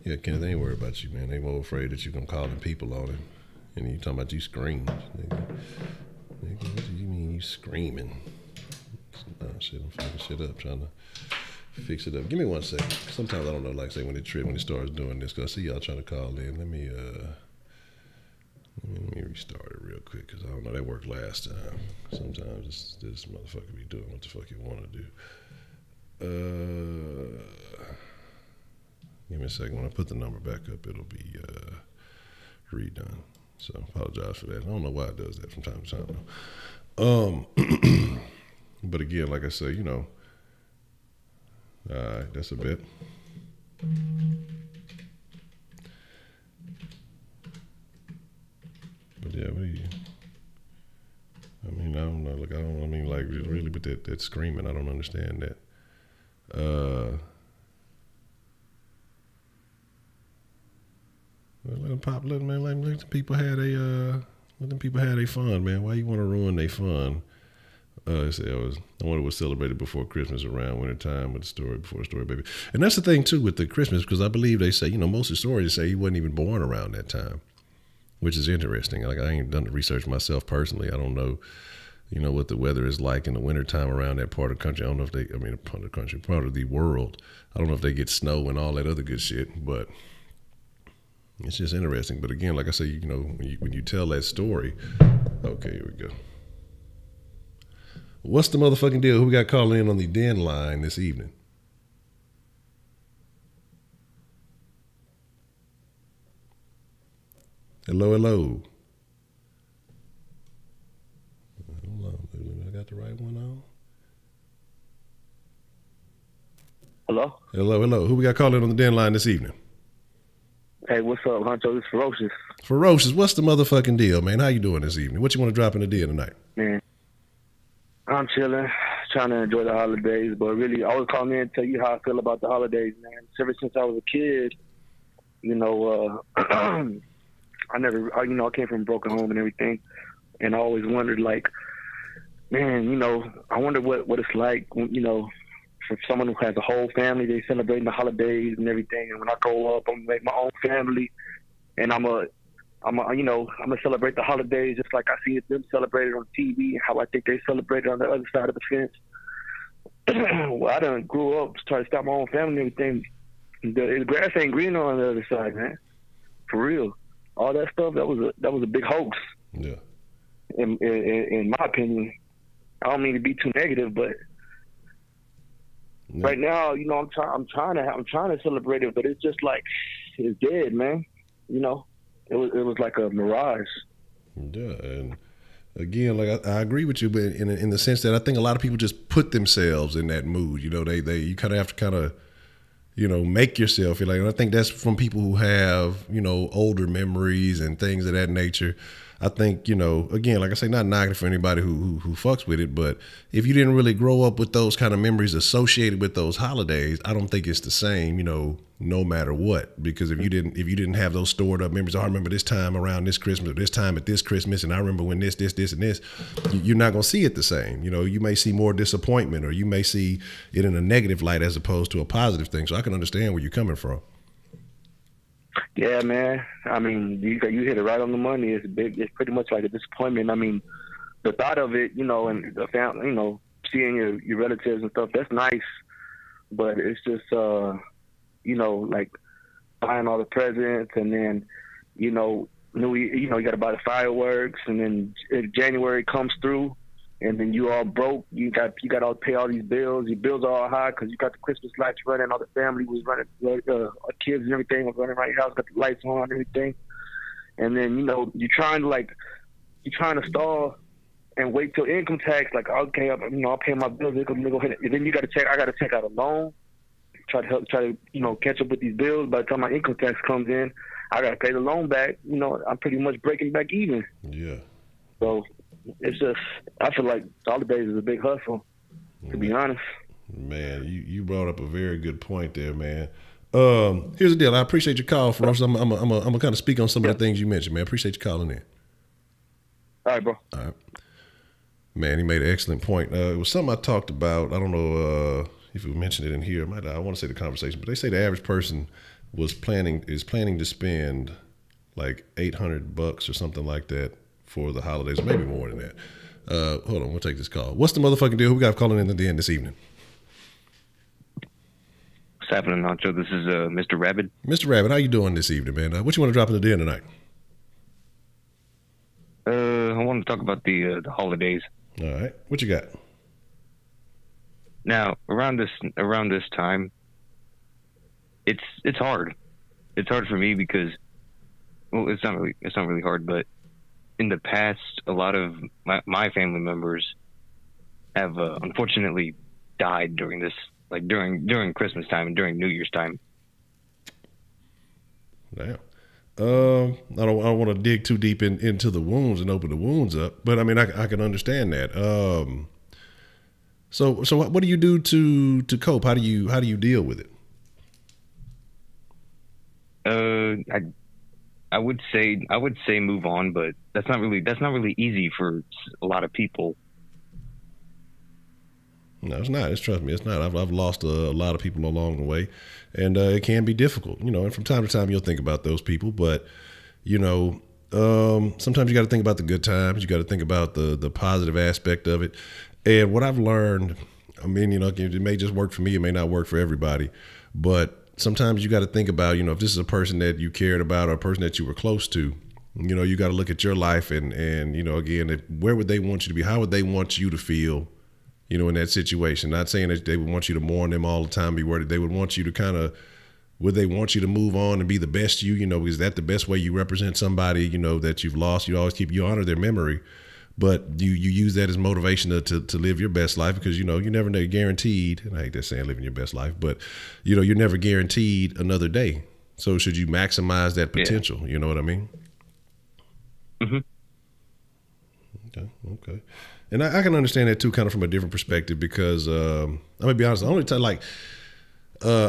Speaker 1: Yeah, Kenneth, they ain't worried about you, man. They more afraid that you're gonna call them people on him. And you talking about you screamed. Nigga, what do you mean you screaming? Nah, shit, I'm fucking shit up, trying to fix it up. Give me 1 second. Sometimes I don't know, like say when it starts doing this, cause I see y'all trying to call in. Let me restart it real quick, cause I don't know, that worked last time. Sometimes this motherfucker be doing what the fuck you want to do. Give me a second. When I put the number back up, it'll be redone. So I apologize for that. I don't know why it does that from time to time. But again, like I say, you know, all right, that's a bit. But yeah, I mean, I don't know. Look, I mean, like really, with that screaming, I don't understand that. Let them pop. Let the people have their fun, man. Why you want to ruin their fun? I wonder what's celebrated before Christmas around wintertime with the story before the story, baby. And that's the thing too with the Christmas, because I believe they say, you know, most historians say he wasn't even born around that time, which is interesting. Like, I ain't done the research myself personally. I don't know, you know, what the weather is like in the wintertime around that part of the country. I don't know if part of the country, part of the world. I don't know if they get snow and all that other good shit, but it's just interesting. But again, like I say, you know, when you tell that story, okay, here we go. What's the motherfucking deal? Who we got calling in on the Denline this evening? Hello, hello. I got the right one on.
Speaker 2: Hello?
Speaker 1: Hello, hello. Who we got calling on the Denline this evening?
Speaker 2: Hey, what's up, Honcho? This is Ferocious.
Speaker 1: Ferocious, what's the motherfucking deal, man? How you doing this evening? What you want to drop in the deal tonight?
Speaker 2: Man, I'm chilling, trying to enjoy the holidays, but really, I was calling in to tell you how I feel about the holidays, man. Ever since I was a kid, you know, I came from a broken home and everything, and I always wondered, like, man, you know, I wonder what it's like, you know, for someone who has a whole family, they celebrating the holidays and everything. And when I grow up, I'm gonna make my own family, and I'm gonna celebrate the holidays just like I see them celebrated on TV and how I think they celebrated on the other side of the fence. Well, I done grew up, trying to start my own family and everything. The grass ain't green on the other side, man. For real. All that stuff, that was a big hoax.
Speaker 1: Yeah.
Speaker 2: In my opinion. I don't mean to be too negative, but right now, you know, I'm trying to celebrate it, but it's just like it's dead, man. You know, it was like a mirage.
Speaker 1: Yeah, and again, like I agree with you, but in the sense that I think a lot of people just put themselves in that mood. You know, you kind of have to you know, make yourself feel like. And I think that's from people who have, you know, older memories and things of that nature. I think, you know, again, like I say, not knocking for anybody who fucks with it, but if you didn't really grow up with those kind of memories associated with those holidays, I don't think it's the same, you know, no matter what. Because if you didn't have those stored up memories, oh, I remember this time around this Christmas or this time at this Christmas, and I remember when this, and this, you're not gonna see it the same. You know, you may see more disappointment, or you may see it in a negative light as opposed to a positive thing. So I can understand where you're coming from.
Speaker 2: Yeah, man. I mean, you hit it right on the money. It's pretty much like a disappointment. I mean, the thought of it, you know, and the family, you know, seeing your relatives and stuff, that's nice. But it's just, you know, like buying all the presents, and then, you got to buy the fireworks, and then if January comes through, and then you all broke. You got to pay all these bills. Your bills are all high because you got the Christmas lights running. All the family was running, our kids and everything was running around your house. Got the lights on and everything. And then, you know, you're trying to stall and wait till income tax. Like, okay, I'll pay my bills. And then I got to take out a loan. Try to you know, catch up with these bills. By the time my income tax comes in, I got to pay the loan back. You know, I'm pretty much breaking back even.
Speaker 1: Yeah.
Speaker 2: So it's just, I feel like the holidays is a big hustle, to be honest.
Speaker 1: Man, you brought up a very good point there, man. Here's the deal. I appreciate your call, Ferocious. I'm gonna kind of speak on some of the things you mentioned, man. I appreciate you calling in.
Speaker 2: All right, bro.
Speaker 1: All right. Man, he made an excellent point. It was something I talked about. I don't know if we mentioned it in here. I want to say the conversation, but they say the average person is planning to spend like $800 or something like that for the holidays, maybe more than that. Hold on, we'll take this call. What's the motherfucking deal? Who we got calling in at the end this evening?
Speaker 3: What's happening, Honcho? This is Mr. Rabbit.
Speaker 1: Mr. Rabbit, how you doing this evening, man? What you want to drop in the den tonight?
Speaker 3: I want to talk about the holidays.
Speaker 1: All right, what you got?
Speaker 3: Now, around this time, it's hard. It's hard for me because, well, it's not really hard, but in the past, a lot of my family members have unfortunately died during this, like during Christmas time and during New Year's time.
Speaker 1: Damn. I don't want to dig too deep into the wounds and open the wounds up, but I mean, I can understand that. So what do you do to cope? How do you deal with it?
Speaker 3: I would say move on, but that's not really easy for a lot of people.
Speaker 1: No, it's not. Trust me, it's not. I've lost a lot of people along the way, and it can be difficult, And from time to time, you'll think about those people, but sometimes you got to think about the good times. You got to think about the positive aspect of it. And what I've learned, I mean, it may just work for me, it may not work for everybody, but sometimes you got to think about, if this is a person that you cared about or a person that you were close to, you got to look at your life and again, where would they want you to be? How would they want you to feel? In that situation? Not saying that they would want you to mourn them all the time, be worried. They would want you to would they want you to move on and be the best you, is that the best way you represent somebody, that you've lost? You always you honor their memory, but you use that as motivation to live your best life because, you're never guaranteed, and I hate that saying living your best life, but, you're never guaranteed another day. So should you maximize that potential? Yeah. You know what I mean?
Speaker 3: Mm-hmm.
Speaker 1: Okay. And I can understand that too, kind of from a different perspective, because I'm gonna be honest. The only time, I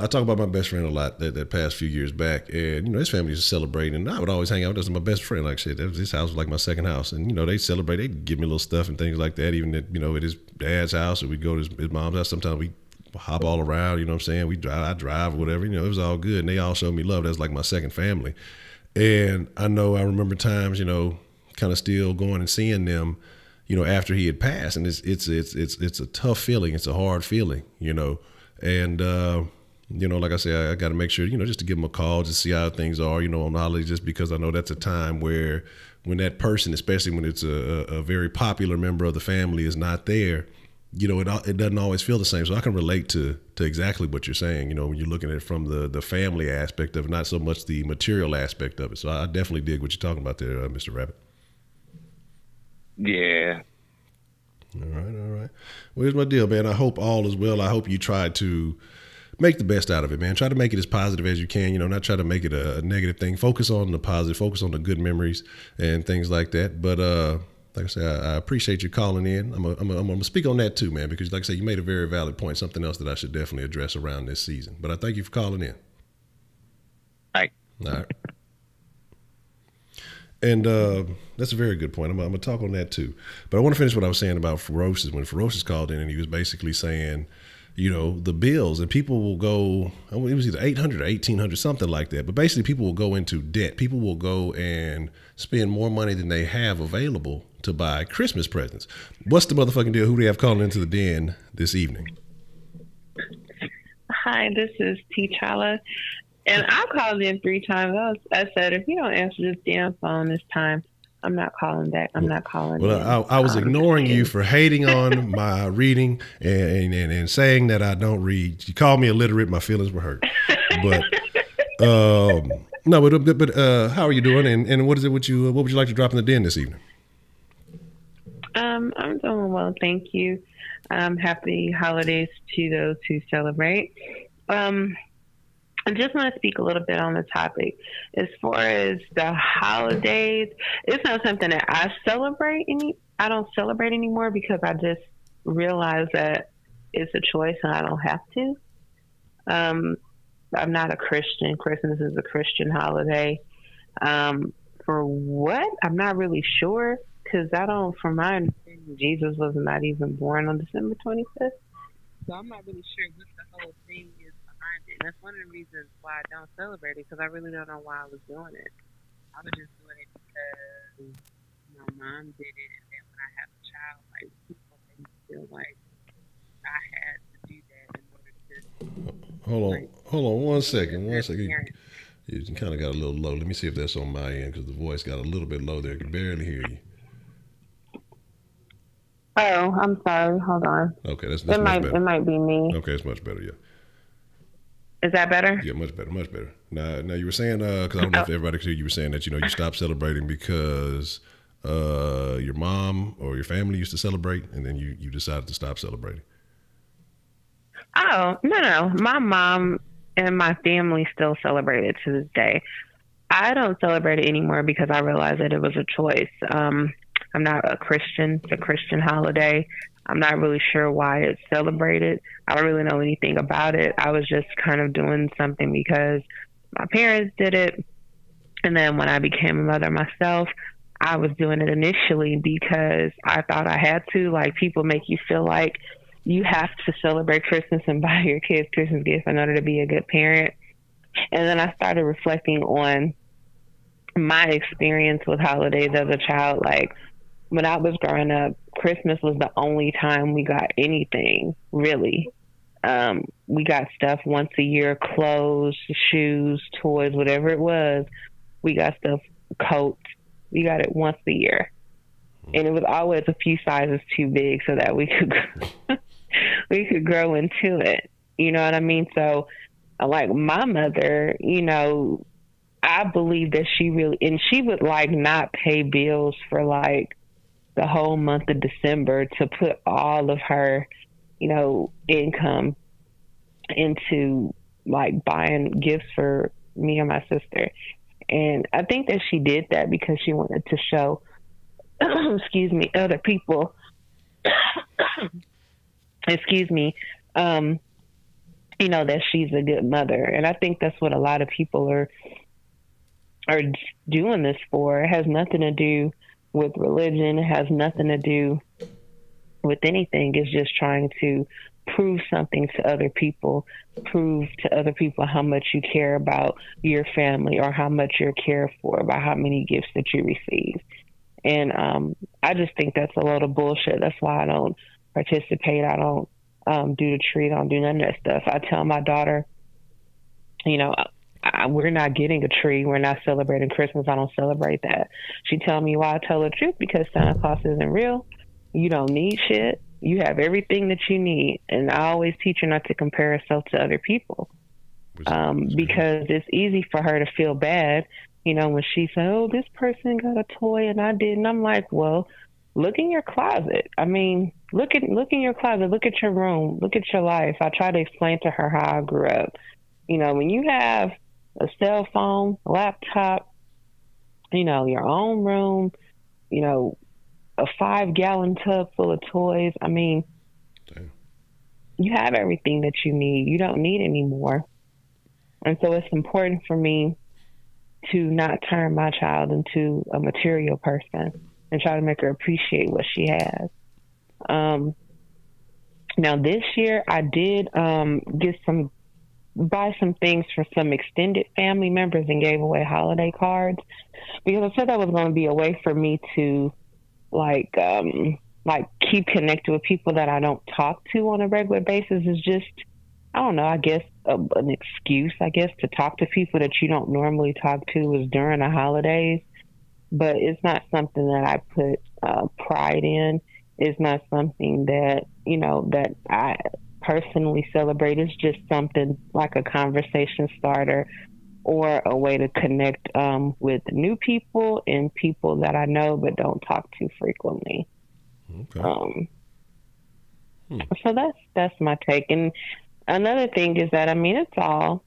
Speaker 1: talk about my best friend a lot that past few years back, and his family was celebrating, and I would always hang out with my best friend. Like I said, his house was like my second house, and they celebrate. They give me little stuff and things like that. Even at at his dad's house, or we go to his mom's house. Sometimes we hop all around. You know what I'm saying? I drive or whatever. It was all good, and they all showed me love. That's like my second family. And I remember times, kind of still going and seeing them. After he had passed, and it's a tough feeling. It's a hard feeling, and like I say, I got to make sure, just to give them a call, just see how things are, on the holidays, just because I know that's a time where when that person, especially when it's a very popular member of the family, is not there, it doesn't always feel the same. So I can relate to exactly what you're saying, when you're looking at it from the family aspect of it, not so much the material aspect of it. So I definitely dig what you're talking about there, Mr. Rabbit.
Speaker 3: Yeah.
Speaker 1: All right. Well, here's my deal, man. I hope all is well. I hope you try to make the best out of it, man. Try to make it as positive as you can, not try to make it a negative thing. Focus on the positive, focus on the good memories and things like that. But like I said, I appreciate you calling in. I'm gonna speak on that too, man, because like I said, you made a very valid point, something else that I should definitely address around this season. But I thank you for calling in.
Speaker 3: All
Speaker 1: right. And that's a very good point. I'm going to talk on that too. But I want to finish what I was saying about Ferocious. When Ferocious called in and he was basically saying, the bills, and people will go, it was either 800 or 1800, something like that. But basically people will go into debt. People will go and spend more money than they have available to buy Christmas presents. What's the motherfucking deal? Who do we have calling into the den this evening?
Speaker 4: Hi, this is T'Challa. And I called in 3 times. I said, if you don't answer this damn phone this time, I'm not calling back. I'm not calling.
Speaker 1: Well, I was ignoring you for hating on my reading and saying that I don't read. You called me illiterate. My feelings were hurt. But no, but how are you doing? And what is it? What would you like to drop in the den this evening?
Speaker 4: I'm doing well, thank you. Happy holidays to those who celebrate. I just want to speak a little bit on the topic. As far as the holidays, it's not something that I don't celebrate anymore because I just realized that it's a choice and I don't have to. I'm not a Christian. Christmas is a Christian holiday. For what? I'm not really sure because from my understanding, Jesus was not even born on December 25th. So I'm not really sure what the whole thing is behind it. And that's one of the reasons why I don't celebrate it, because I really don't know why I was doing it. I was just doing it because my mom did it, and then when when I have a child, like people make me feel like I had to do that in order to
Speaker 1: Hold on, one second.
Speaker 4: parent.
Speaker 1: You kind of got a little low. Let me see if that's on my end because the voice got a little bit low there. I can barely hear you.
Speaker 4: Oh, I'm sorry. Hold on.
Speaker 1: Okay, that's much better.
Speaker 4: It might be me.
Speaker 1: Okay, it's much better. Yeah.
Speaker 4: Is that better?
Speaker 1: Yeah, much better. Now you were saying because I don't know if everybody could hear you were saying that you stopped celebrating because your mom or your family used to celebrate, and then you decided to stop celebrating.
Speaker 4: Oh, no. My mom and my family still celebrate it to this day. I don't celebrate it anymore because I realized that it was a choice. I'm not a Christian. It's a Christian holiday. I'm not really sure why it's celebrated. I don't really know anything about it. I was just kind of doing something because my parents did it. And then when I became a mother myself, I was doing it initially because I thought I had to. Like, people make you feel like you have to celebrate Christmas and buy your kids Christmas gifts in order to be a good parent. And then I started reflecting on my experience with holidays as a child. Like, when I was growing up, Christmas was the only time we got anything, really. We got stuff once a year, clothes, shoes, toys, whatever it was. We got stuff, coats. We got it once a year. And it was always a few sizes too big so that we could grow into it. You know what I mean? So, like, my mother, I believe that she would like not pay bills for like the whole month of December to put all of her, income into like buying gifts for me and my sister. And I think that she did that because she wanted to show, excuse me, other people, excuse me, that she's a good mother. And I think that's what a lot of people are doing this for. It has nothing to do with religion. It has nothing to do with anything. It's just trying to prove something to other people, prove to other people how much you care about your family or how much you're cared for by how many gifts that you receive. And I just think that's a load of bullshit. That's why I don't participate. I don't do the tree. I don't do none of that stuff. I tell my daughter, we're not getting a tree. We're not celebrating Christmas. I don't celebrate that. She tell me why. I tell the truth, because Santa Claus isn't real. You don't need shit. You have everything that you need. And I always teach her not to compare herself to other people, because it's easy for her to feel bad, when she said, oh, this person got a toy and I didn't. I'm like, well, look in your closet. I mean, look in your closet. Look at your room. Look at your life. I try to explain to her how I grew up. When you have a cell phone, a laptop, your own room, a 5-gallon tub full of toys. I mean, damn. You have everything that you need. You don't need any more. And so it's important for me to not turn my child into a material person and try to make her appreciate what she has. Now this year I did buy some things for some extended family members and gave away holiday cards, because I said that was going to be a way for me to like keep connected with people that I don't talk to on a regular basis. Is just, I don't know, I guess an excuse, to talk to people that you don't normally talk to is during the holidays. But it's not something that I put pride in. It's not something that, that I personally celebrate. It's just something like a conversation starter or a way to connect with new people and people that I know but don't talk to frequently. Okay. So that's my take. And another thing is that, it's all,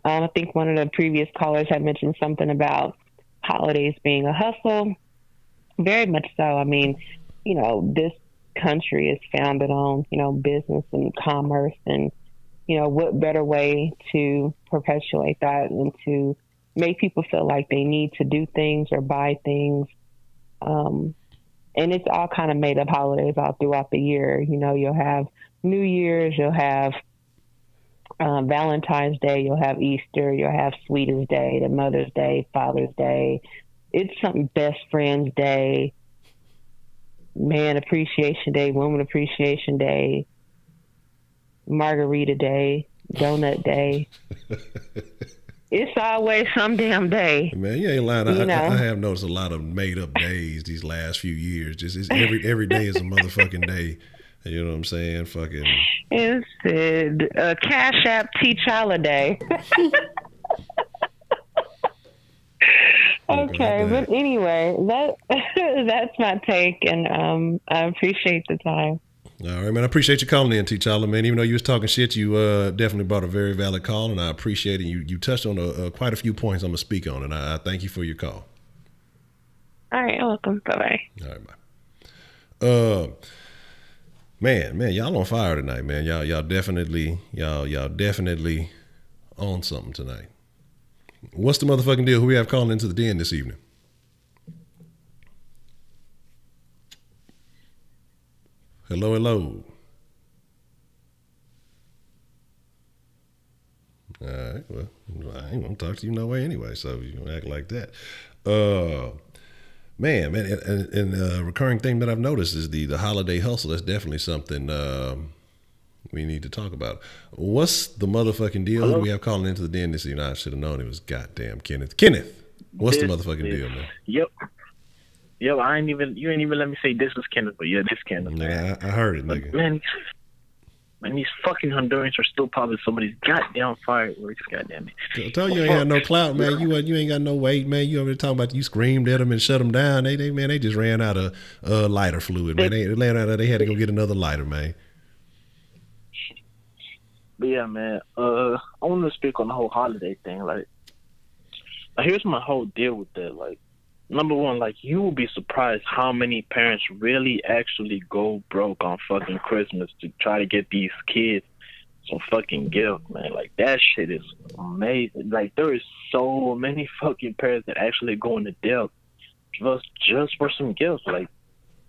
Speaker 4: I think one of the previous callers had mentioned something about holidays being a hustle. Very much so. This country is founded on, business and commerce, and, what better way to perpetuate that and to make people feel like they need to do things or buy things. And it's all kind of made up holidays all throughout the year. You'll have New Year's, you'll have Valentine's Day, you'll have Easter, you'll have Sweetest Day, the Mother's Day, Father's Day. It's something, Best Friends Day. Man Appreciation Day, Woman Appreciation Day, Margarita Day, Donut Day. It's always some damn day.
Speaker 1: Man, you ain't lying. I have noticed a lot of made up days these last few years. Just every day is a motherfucking day. You know what I'm saying? Fucking.
Speaker 4: It's Cash App T'Challa Day. Okay, but anyway, that's my take, and I appreciate the time.
Speaker 1: All right, man. I appreciate you calling in, T'Challa, man. Even though you was talking shit, you definitely brought a very valid call, and I appreciate it. You touched on quite a few points I'm going to speak on, and I thank you for your call.
Speaker 4: All right, you're welcome. Bye-bye.
Speaker 1: All right, bye. Man, y'all on fire tonight, man. Y'all definitely on something tonight. What's the motherfucking deal? Who we have calling into the den this evening? Hello. All right, well, I ain't gonna talk to you no way anyway, so you don't act like that. Man, and a recurring thing that I've noticed is the holiday hustle. That's definitely something we need to talk about. What's the motherfucking deal? Hello? Who we have calling into the den this evening? I should have known it was goddamn Kenneth. Kenneth, what's the motherfucking deal, man?
Speaker 5: Yep, you ain't even let me say this was Kenneth, but yeah, this Kenneth.
Speaker 1: Yeah, I heard it, nigga.
Speaker 5: Man, these fucking Hondurans are still popping somebody's goddamn fireworks. Goddamn it!
Speaker 1: I told you ain't got no clout, man. You ain't got no weight, man. You over there talking about you screamed at them and shut them down. They just ran out of lighter fluid, man. They had to go get another lighter, man.
Speaker 5: But yeah, man. I want to speak on the whole holiday thing. Like, here's my whole deal with that. Like, number one, like, you will be surprised how many parents really actually go broke on fucking Christmas to try to get these kids some fucking gifts, man. Like, that shit is amazing. Like, there is so many fucking parents that actually go into debt just for some gifts. Like,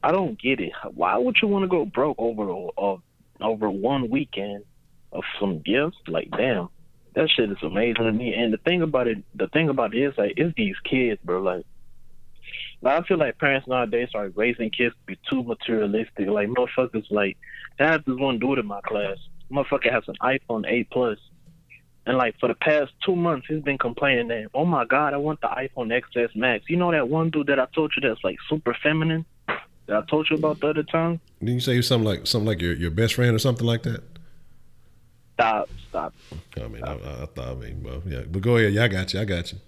Speaker 5: I don't get it. Why would you want to go broke over one weekend of some gifts? Like, damn, that shit is amazing to me. And the thing about it is, like, it's these kids, bro. Like, I feel like parents nowadays are raising kids to be too materialistic. Like, motherfuckers, like, I have this one dude in my class. Motherfucker has an iPhone 8 Plus. And, like, for the past 2 months, he's been complaining that, oh, my God, I want the iPhone XS Max. You know that one dude that I told you that's, like, super feminine that I told you about the other time?
Speaker 1: Didn't you say something like your best friend or something like that?
Speaker 5: Stop.
Speaker 1: I mean, I mean, well, yeah. But go ahead. Yeah, I got you.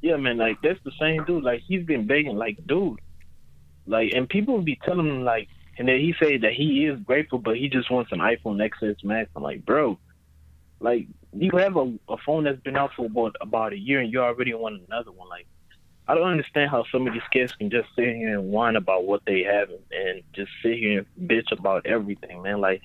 Speaker 5: Yeah, man, like, that's the same dude. Like, he's been begging, like, dude. Like, and people be telling him, like, and then he say that he is grateful, but he just wants an iPhone XS Max. I'm like, bro, like, you have a phone that's been out for about a year, and you already want another one. Like, I don't understand how some of these kids can just sit here and whine about what they have and just sit here and bitch about everything, man. Like,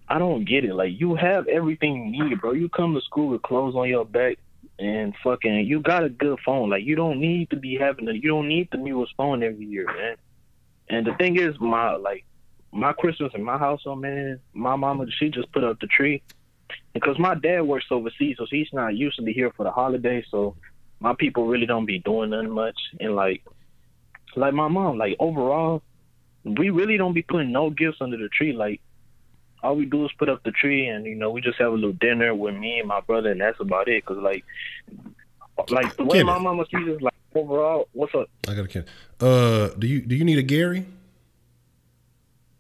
Speaker 5: I don't get it. Like, you have everything you need, bro. You come to school with clothes on your back, and fucking, you got a good phone. Like, you don't need to be you don't need the newest phone every year, man. And the thing is, my Christmas in my household, man, my mama, she just put up the tree. Because my dad works overseas, so he's not usually here for the holidays, so my people really don't be doing nothing much. And, like my mom, like, overall, we really don't be putting no gifts under the tree. Like, all we do is put up the tree, and, you know, we just have a little dinner with me and my brother, and that's about it. Because, like the way my mama sees it, like, overall, what's up?
Speaker 1: I got a kid. Do you need a Gary?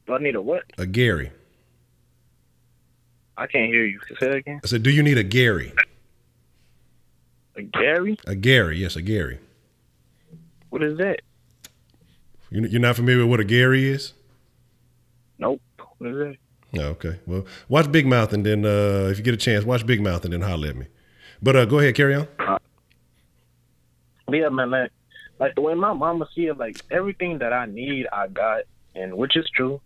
Speaker 5: Do I need a what?
Speaker 1: A Gary.
Speaker 5: I can't hear you. Say that again.
Speaker 1: I said, do you need a Gary?
Speaker 5: A Gary?
Speaker 1: A Gary, yes, a Gary.
Speaker 5: What is that?
Speaker 1: You're not familiar with what a Gary is?
Speaker 5: Nope. What is that?
Speaker 1: Oh, okay. Well, watch Big Mouth, and then if you get a chance, watch Big Mouth and then holler at me. But go ahead, carry on.
Speaker 5: Yeah, man. Like the way my mama see it, like, everything that I need, I got, and which is true.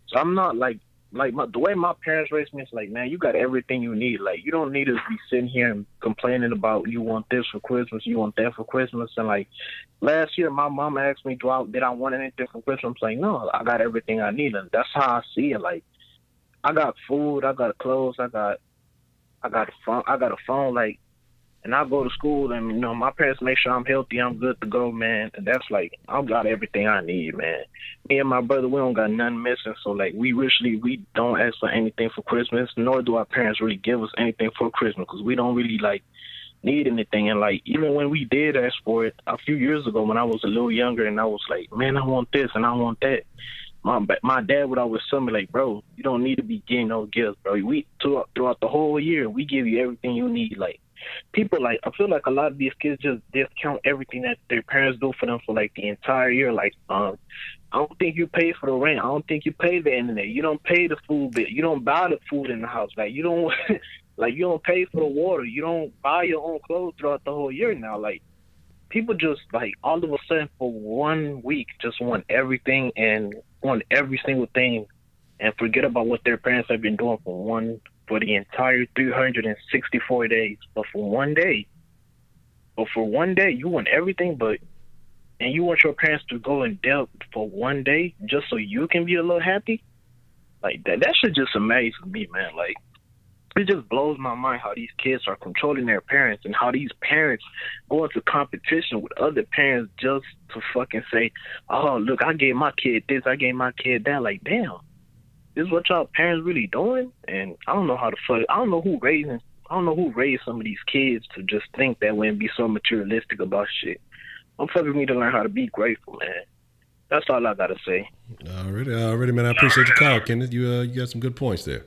Speaker 5: So I'm not the way my parents raised me, it's like, man, you got everything you need. Like, you don't need to be sitting here and complaining about you want this for Christmas, you want that for Christmas. And, like, last year, my mom asked me, did I want anything for Christmas? I'm like, no, I got everything I need. And that's how I see it. Like, I got food, I got clothes, I got a phone. Like, and I go to school, and you know, my parents make sure I'm healthy, I'm good to go, man. And that's like, I've got everything I need, man. Me and my brother, we don't got nothing missing. So like, we don't ask for anything for Christmas, nor do our parents really give us anything for Christmas, because we don't really like need anything. And like, even when we did ask for it a few years ago, when I was a little younger, and I was like, man, I want this and I want that. My dad would always tell me, like, bro, you don't need to be getting no gifts, bro. We throughout the whole year, we give you everything you need. Like, people, like, I feel like a lot of these kids just discount everything that their parents do for them for like the entire year. Like, I don't think you pay for the rent. I don't think you pay the internet. You don't pay the food bill. You don't buy the food in the house. Like, you don't like, you don't pay for the water. You don't buy your own clothes throughout the whole year now. Like, people just, like, all of a sudden for 1 week just want everything and want every single thing and forget about what their parents have been doing for the entire 364 days. But for one day, you want everything, and you want your parents to go in debt for one day just so you can be a little happy? Like, that shit just amazes me, man. Like, it just blows my mind how these kids are controlling their parents, and how these parents go into competition with other parents just to fucking say, oh, look, I gave my kid this, I gave my kid that. Like, damn, this is what y'all parents really doing? And I don't know I don't know who raised some of these kids to just think that way and be so materialistic about shit. Motherfuckers need to learn how to be grateful, man. That's all I gotta say.
Speaker 1: Already, man. I appreciate your call, Kenneth. You got some good points there.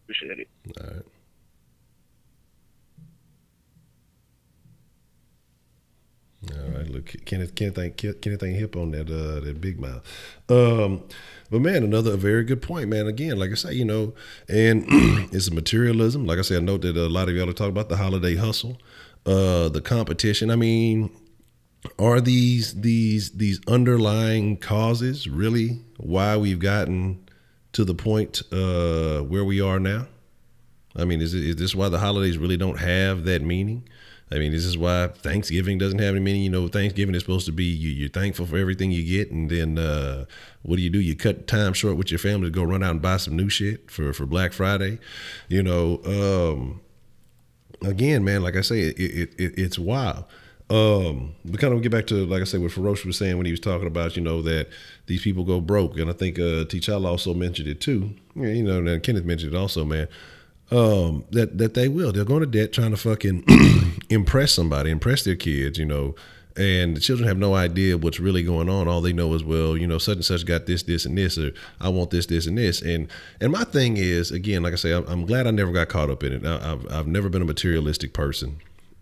Speaker 5: Appreciate it.
Speaker 1: All right. All right. Look, Kenneth ain't hip on that big mouth. But man, another very good point, man. Again, like I say, you know, and it's materialism. Like I said, I know that a lot of y'all are talking about the holiday hustle, the competition. I mean, are these underlying causes really why we've gotten to the point where we are now? I mean, is this why the holidays really don't have that meaning? I mean, is this why Thanksgiving doesn't have any meaning? You know, Thanksgiving is supposed to be you're thankful for everything you get, and then what do? You cut time short with your family to go run out and buy some new shit for Black Friday. You know, again, man, like I say, it's wild. We kind of get back to, like I said, what Feroce was saying when he was talking about, you know, that these people go broke. And I think T'Challa also mentioned it too. You know, and Kenneth mentioned it also, man. That they'll go into debt trying to fucking impress somebody, impress their kids, you know, and the children have no idea what's really going on. All they know is, well, you know, such and such got this, and this, or I want this, and this. And my thing is, again, like I say, I'm glad I never got caught up in it. I've never been a materialistic person.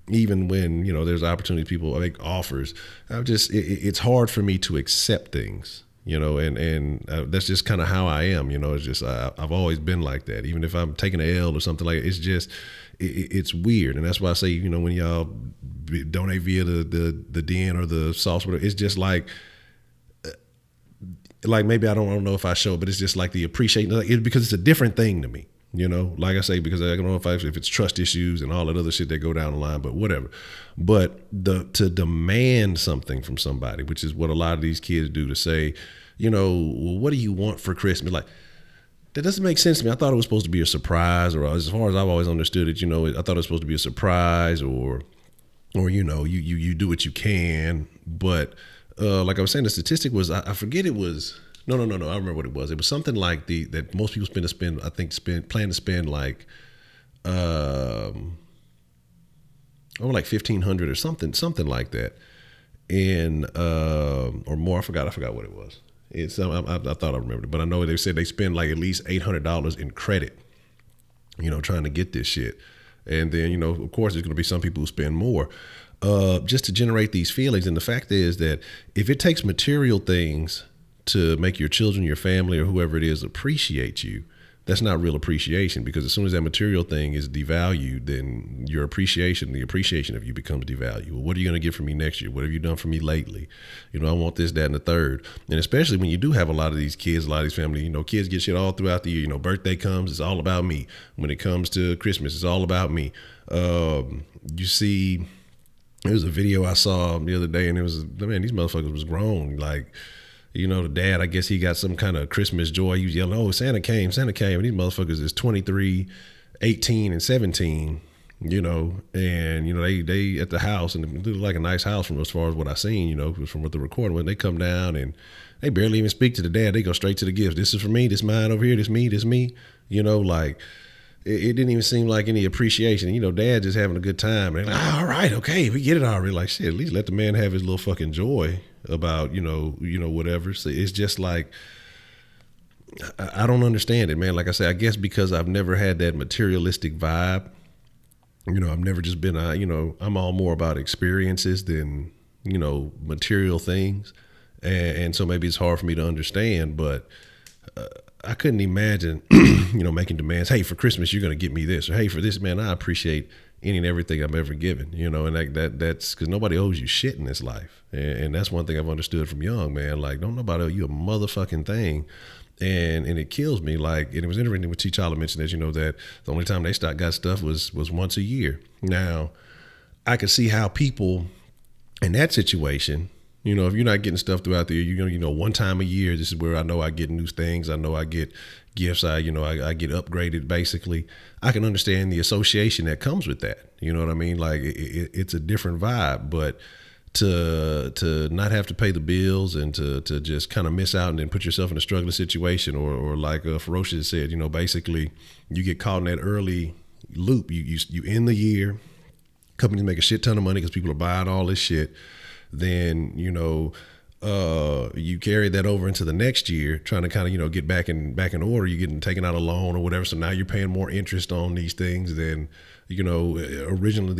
Speaker 1: Even when, you know, there's opportunity, people make offers, it's hard for me to accept things, you know, and that's just kind of how I am, you know. It's just, I've always been like that. Even if I'm taking an L or something like that, it's just, it's weird. And that's why I say, you know, when y'all donate via the Den or the sauce, whatever, it's just like maybe I don't know if I show it, but it's just like the appreciation, because it's a different thing to me. You know, like I say, because I don't know if it's trust issues and all that other shit that go down the line, but whatever. But to demand something from somebody, which is what a lot of these kids do, to say, you know, well, what do you want for Christmas? Like, that doesn't make sense to me. I thought it was supposed to be a surprise, or as far as I've always understood it, you know, I thought it was supposed to be a surprise, or you know, you do what you can. But like I was saying, the statistic was, I forget, it was. No. I remember what it was. It was something like that most people plan to spend like, like $1,500 or something like that, and or more. I forgot what it was. It's I thought I remembered it, but I know they said they spend like at least $800 in credit, you know, trying to get this shit. And then, you know, of course, there's going to be some people who spend more just to generate these feelings. And the fact is that if it takes material things to make your children, your family, or whoever it is appreciate you, that's not real appreciation, because as soon as that material thing is devalued, then your appreciation, the appreciation of you, becomes devalued. Well, what are you going to get from me next year? What have you done for me lately? You know, I want this, that, and the third. And especially when you do have a lot of these kids, a lot of these families, you know, kids get shit all throughout the year. You know, birthday comes, it's all about me. When it comes to Christmas, it's all about me. You see, there was a video I saw the other day, and it was, man, these motherfuckers was grown. Like, you know, the dad, I guess he got some kind of Christmas joy. He was yelling, oh, Santa came. And these motherfuckers is 23, 18, and 17, you know, and, you know, they at the house, and it looked like a nice house from as far as what I seen, you know, from what the recording, when they come down and they barely even speak to the dad. They go straight to the gifts. This is for me, this mine over here, this me, you know, like it didn't even seem like any appreciation. You know, dad just having a good time. And they're like, all right, okay, we get it already. Like, shit, at least let the man have his little fucking joy about, you know, whatever. So it's just like, I don't understand it, man. Like I say, I guess because I've never had that materialistic vibe. You know, I've never just been, you know, I'm all more about experiences than, you know, material things. And so maybe it's hard for me to understand, but I couldn't imagine, you know, making demands. Hey, for Christmas, you're going to get me this. Or hey, for this, man, I appreciate any and everything I've ever given, you know, and that's because nobody owes you shit in this life. And that's one thing I've understood from young, man. Like, don't nobody owe you a motherfucking thing. And it kills me. Like, and it was interesting what T'Challa mentioned, that, you know, that the only time they got stuff was once a year. Now, I could see how people in that situation, you know, if you're not getting stuff throughout the year, you know, one time a year, this is where I know I get new things. I know I get gifts. I get upgraded, basically. I can understand the association that comes with that. You know what I mean? Like, it's a different vibe, but to not have to pay the bills and to just kind of miss out and then put yourself in a struggling situation, or like Ferocious said, you know, basically you get caught in that early loop. You end the year, companies make a shit ton of money because people are buying all this shit. Then, you know, you carry that over into the next year, trying to kind of, you know, get back in order. You're getting taken out a loan or whatever. So now you're paying more interest on these things than, you know, the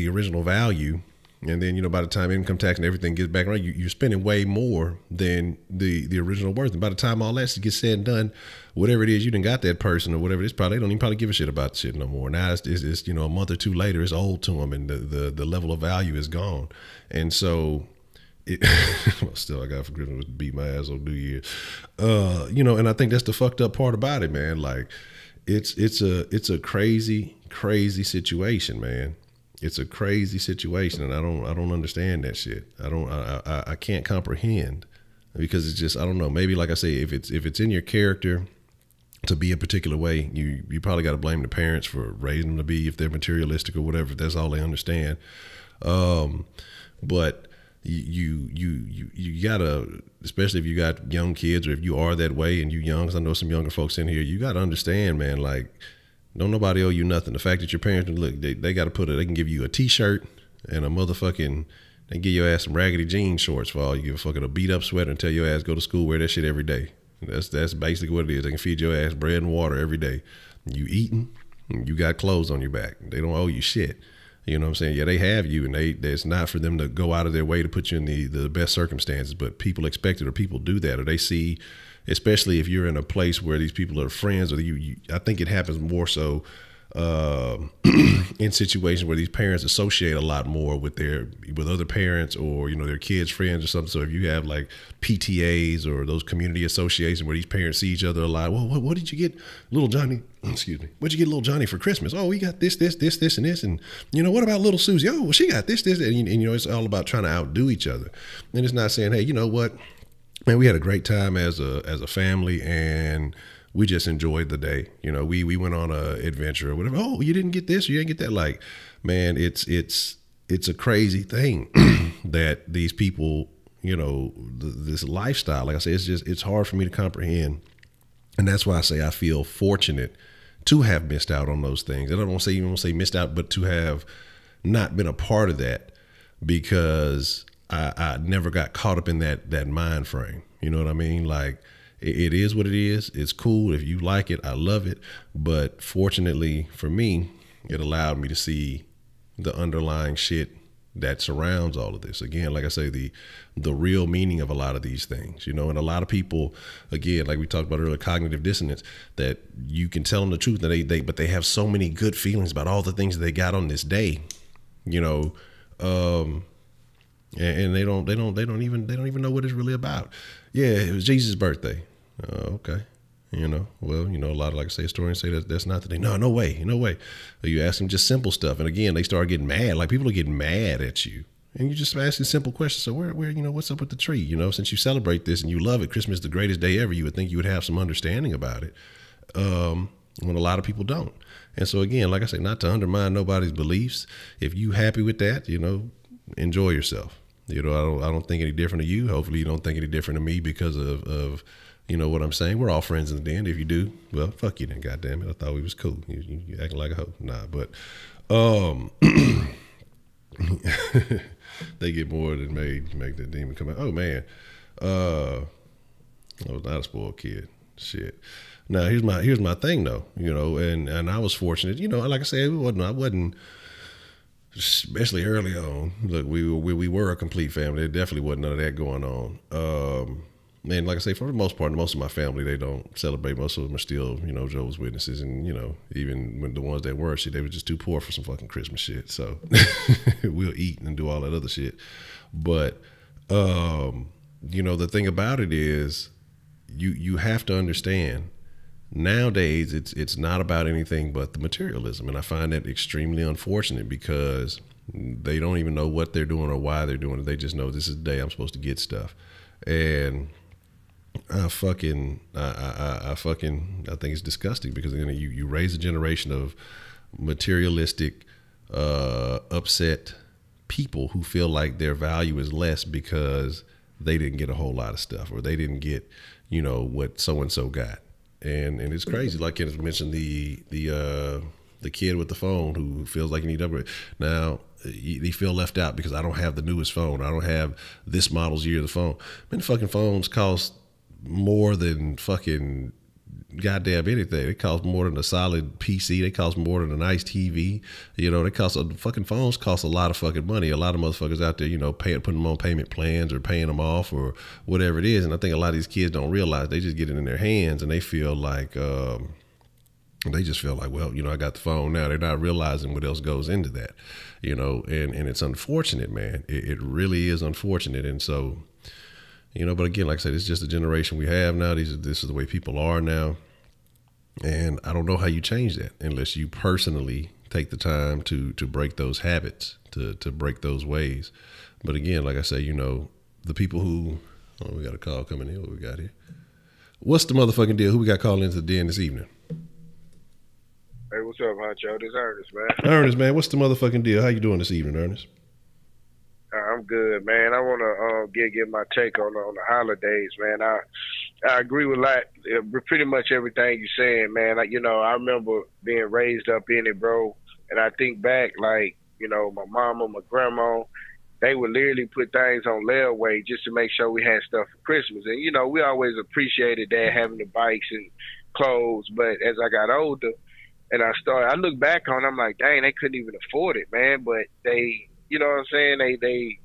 Speaker 1: original value. And then, you know, by the time income tax and everything gets back around, you're spending way more than the original worth. And by the time all that gets said and done, whatever it is, you done got that person or whatever it is, they don't even give a shit about the shit no more. Now it's you know, a month or two later, it's old to them, and the level of value is gone. And so well, still, I got for Christmas to beat my ass on New Year's. You know, and I think that's the fucked up part about it, man. Like, it's a crazy situation, man. It's a crazy situation, and I don't understand that shit. I can't comprehend, because it's just, I don't know. Maybe, like I say, if it's in your character to be a particular way, you probably got to blame the parents for raising them to be, if they're materialistic or whatever, if that's all they understand. But you gotta, especially if you got young kids, or if you are that way and you young, 'cause I know some younger folks in here, you gotta understand, man, like, don't nobody owe you nothing. The fact that your parents, look, they got to they can give you a t-shirt and a motherfucking, they give your ass some raggedy jean shorts for all you give a fucking a beat up sweater and tell your ass go to school, wear that shit every day. That's basically what it is. They can feed your ass bread and water every day. You eating, you got clothes on your back. They don't owe you shit. You know what I'm saying? Yeah, they have you, and it's not for them to go out of their way to put you in the best circumstances, but people expect it, or people do that, or they see, especially if you're in a place where these people are friends, or I think it happens more so in situations where these parents associate a lot more with other parents, or, you know, their kids' friends or something. So if you have like PTAs or those community associations where these parents see each other a lot, well, what did you get little Johnny? Excuse me. What'd you get little Johnny for Christmas? Oh, we got this, and this. And, you know, what about little Susie? Oh, well, she got this. And you know, it's all about trying to outdo each other. And it's not saying, hey, you know what, man, we had a great time as a family, and we just enjoyed the day. You know, we went on a adventure or whatever. Oh, you didn't get this, or you didn't get that. Like, man, it's a crazy thing that these people, you know, this lifestyle, like I say, it's hard for me to comprehend. And that's why I say I feel fortunate to have missed out on those things. I don't want to say missed out, but to have not been a part of that, because I never got caught up in that mind frame. You know what I mean? Like, it is what it is. It's cool. If you like it, I love it. But fortunately for me, it allowed me to see the underlying shit that surrounds all of this. Again, like I say, the real meaning of a lot of these things, you know, and a lot of people, again, like we talked about earlier, cognitive dissonance, that you can tell them the truth, that but they have so many good feelings about all the things that they got on this day, you know, and they don't even know what it's really about. Yeah, it was Jesus' birthday. Okay. You know, well, you know, a lot of, like I say, historians say that's not the thing. No way. You ask them just simple stuff, and again, they start getting mad. Like, people are getting mad at you, and you just asking simple questions. So where, you know, what's up with the tree? You know, since you celebrate this and you love it, Christmas is the greatest day ever, you would think you would have some understanding about it. when a lot of people don't. And so again, like I say, not to undermine nobody's beliefs. If you happy with that, you know, enjoy yourself. You know, I don't think any different of you. Hopefully you don't think any different of me because of you know what I'm saying. We're all friends in the end. If you do, well, fuck you then, goddamn it. I thought we was cool. You acting like a hoe. Nah, but they get more than make the demon come out. Oh man. I was not a spoiled kid. Shit. Now here's my thing though, you know, and I was fortunate, you know, like I said, I wasn't especially early on. Look, we were a complete family. There definitely wasn't none of that going on. And like I say, for the most part, most of my family, they don't celebrate. Most of them are still, you know, Jehovah's Witnesses, and you know, even when the ones that weren't, shit, they were just too poor for some fucking Christmas shit. So we'll eat and do all that other shit. But you know, the thing about it is, you have to understand. Nowadays, it's not about anything but the materialism, and I find that extremely unfortunate because they don't even know what they're doing or why they're doing it. They just know this is the day I'm supposed to get stuff, and I think it's disgusting because you raise a generation of materialistic, upset people who feel like their value is less because they didn't get a whole lot of stuff or they didn't get, you know, what so and so got. And it's crazy. Like Kenneth mentioned, the kid with the phone who feels like he needs to upgrade. Now he feel left out because I don't have the newest phone. I don't have this model's year of the phone. Man, fucking phones cost more than fucking goddamn anything. It costs more than a solid PC. They cost more than a nice TV. You know, fucking phones cost a lot of fucking money. A lot of motherfuckers out there, you know, putting them on payment plans or paying them off or whatever it is. And I think a lot of these kids don't realize they just get it in their hands and they feel like, well, you know, I got the phone now. They're not realizing what else goes into that, you know, and it's unfortunate, man. It really is unfortunate. And so, you know, but again, like I said, it's just the generation we have now. This is the way people are now. And I don't know how you change that unless you personally take the time to break those habits, to break those ways. But again, like I say, you know, the people who, we got a call coming in. What we got here? What's the motherfucking deal? Who we got calling into the den this evening?
Speaker 6: Hey, what's up, Honcho? This is Ernest, man.
Speaker 1: Ernest, man, what's the motherfucking deal? How you doing this evening, Ernest?
Speaker 6: I'm good, man. I want to get my take on the holidays, man. I agree with pretty much everything you're saying, man. You know, I remember being raised up in it, bro. And I think back, like, you know, my mama, my grandma, they would literally put things on layaway just to make sure we had stuff for Christmas. And, you know, we always appreciated that, having the bikes and clothes. But as I got older and I look back on it, I'm like, dang, they couldn't even afford it, man. But they, you know what I'm saying? They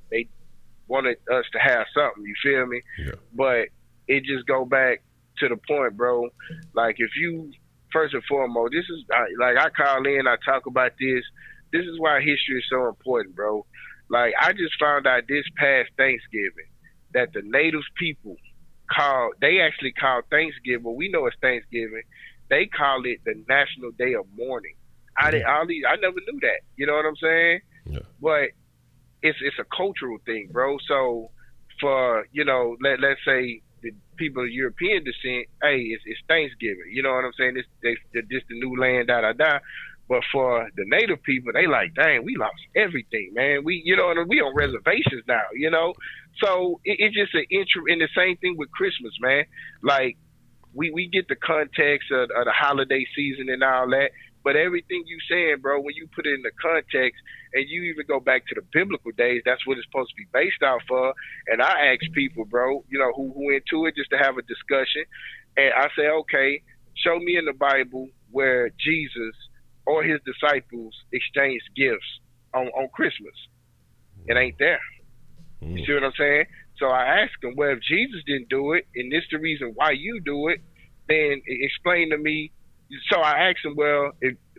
Speaker 6: wanted us to have something, you feel me?
Speaker 1: Yeah.
Speaker 6: But it just go back to the point, bro. Like, if you, first and foremost, this is, like, I call in, I talk about this. This is why history is so important, bro. Like, I just found out this past Thanksgiving that the native people they actually call Thanksgiving, we know it's Thanksgiving, they call it the National Day of Mourning. I never knew that. You know what I'm saying?
Speaker 1: Yeah.
Speaker 6: But it's a cultural thing, bro. So for, you know, let's say the people of European descent, hey, it's Thanksgiving. You know what I'm saying? This the new land, da. But for the native people, they like, dang, we lost everything, man. We on reservations now, you know. So it's just an intro. And the same thing with Christmas, man. Like, we get the context of the holiday season and all that. But everything you saying, bro, when you put it in the context and you even go back to the biblical days, that's what it's supposed to be based off of. And I ask people, bro, you know, who into it just to have a discussion. And I say, okay, show me in the Bible where Jesus or his disciples exchanged gifts on Christmas. It ain't there. You see what I'm saying? So I ask them, well, if Jesus didn't do it, and this the reason why you do it, then explain to me. So I asked him, well,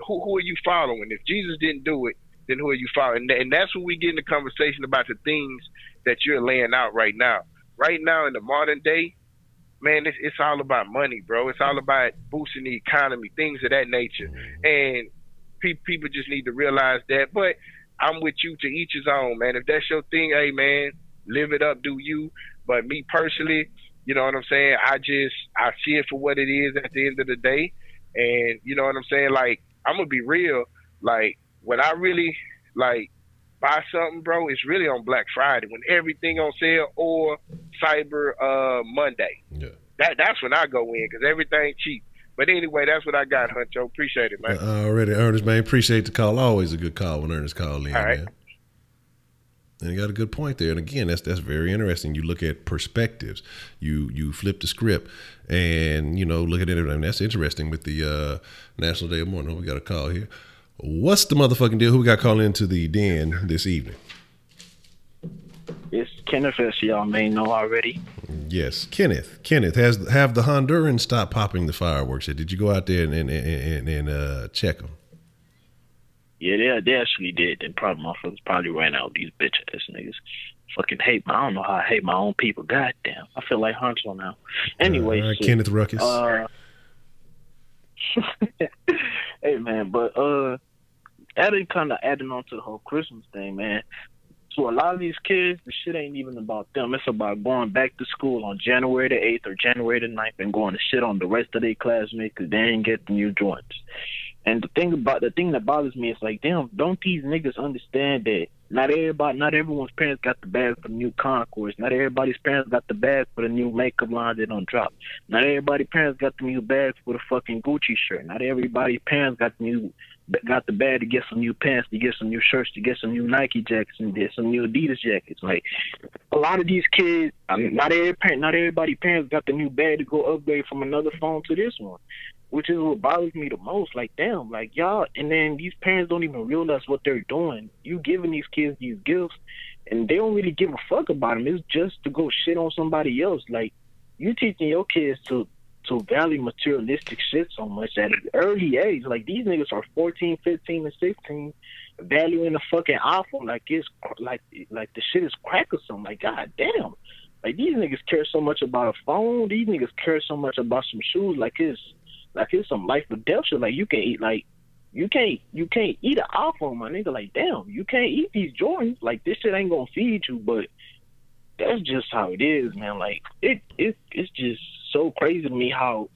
Speaker 6: who are you following? If Jesus didn't do it, then who are you following? And that's when we get in the conversation about the things that you're laying out right now. Right now in the modern day, man, it's all about money, bro. It's all about boosting the economy, things of that nature. And people just need to realize that. But I'm with you, to each his own, man. If that's your thing, hey, man, live it up, do you. But me personally, you know what I'm saying? I see it for what it is at the end of the day. And you know what I'm saying? Like, I'm gonna be real. Like, when I really like buy something, bro, it's really on Black Friday when everything on sale, or Cyber Monday.
Speaker 1: Yeah.
Speaker 6: That's when I go in because everything cheap. But anyway, that's what I got, Honcho. Appreciate it, man.
Speaker 1: Already, Ernest, man. Appreciate the call. Always a good call when Ernest call in,
Speaker 6: All right.
Speaker 1: man. And you got a good point there. And again, that's very interesting. You look at perspectives. You flip the script, and look at it. And that's interesting with the National Day of Mourning. We got a call here. What's the motherfucking deal? Who we got calling into the den this evening?
Speaker 5: It's Kenneth, as y'all may know already.
Speaker 1: Yes, Kenneth. Kenneth, have the Hondurans stopped popping the fireworks yet? Did you go out there and check them?
Speaker 5: Yeah, they actually did. And probably motherfuckers probably ran out with these bitch ass niggas. Fucking hate I don't know how I hate my own people. Goddamn, I feel like Honcho now. Anyway,
Speaker 1: Kenneth Ruckus.
Speaker 5: Hey man, but kind of adding on to the whole Christmas thing, man. So a lot of these kids, the shit ain't even about them. It's about going back to school on January the 8th or January the 9th and going to shit on the rest of their classmates because they ain't get the new joints. And the thing that bothers me is like, damn, don't these niggas understand that not everyone's parents got the bag for the new Concourse. Not everybody's parents got the bag for the new makeup line they don't drop. Not everybody's parents got the new bags for the fucking Gucci shirt. Not everybody's parents got the bag to get some new pants, to get some new shirts, to get some new Nike jackets, and get some new Adidas jackets. Like, a lot of these kids, not everybody's parents got the new bag to go upgrade from another phone to this one, which is what bothers me the most. Like, damn, like, y'all, and then these parents don't even realize what they're doing. You giving these kids these gifts, and they don't really give a fuck about them. It's just to go shit on somebody else. Like, you teaching your kids to value materialistic shit so much at an early age. Like, these niggas are 14, 15, and 16 valuing the fucking iPhone like it's like the shit is crack or something. Like, god damn. Like, these niggas care so much about a phone. These niggas care so much about some shoes like it's some life or death shit. Like, you can't eat an iPhone, my nigga. Like, damn, you can't eat these Jordans. Like, this shit ain't gonna feed you, but that's just how it is, man. Like, it's just so crazy to me how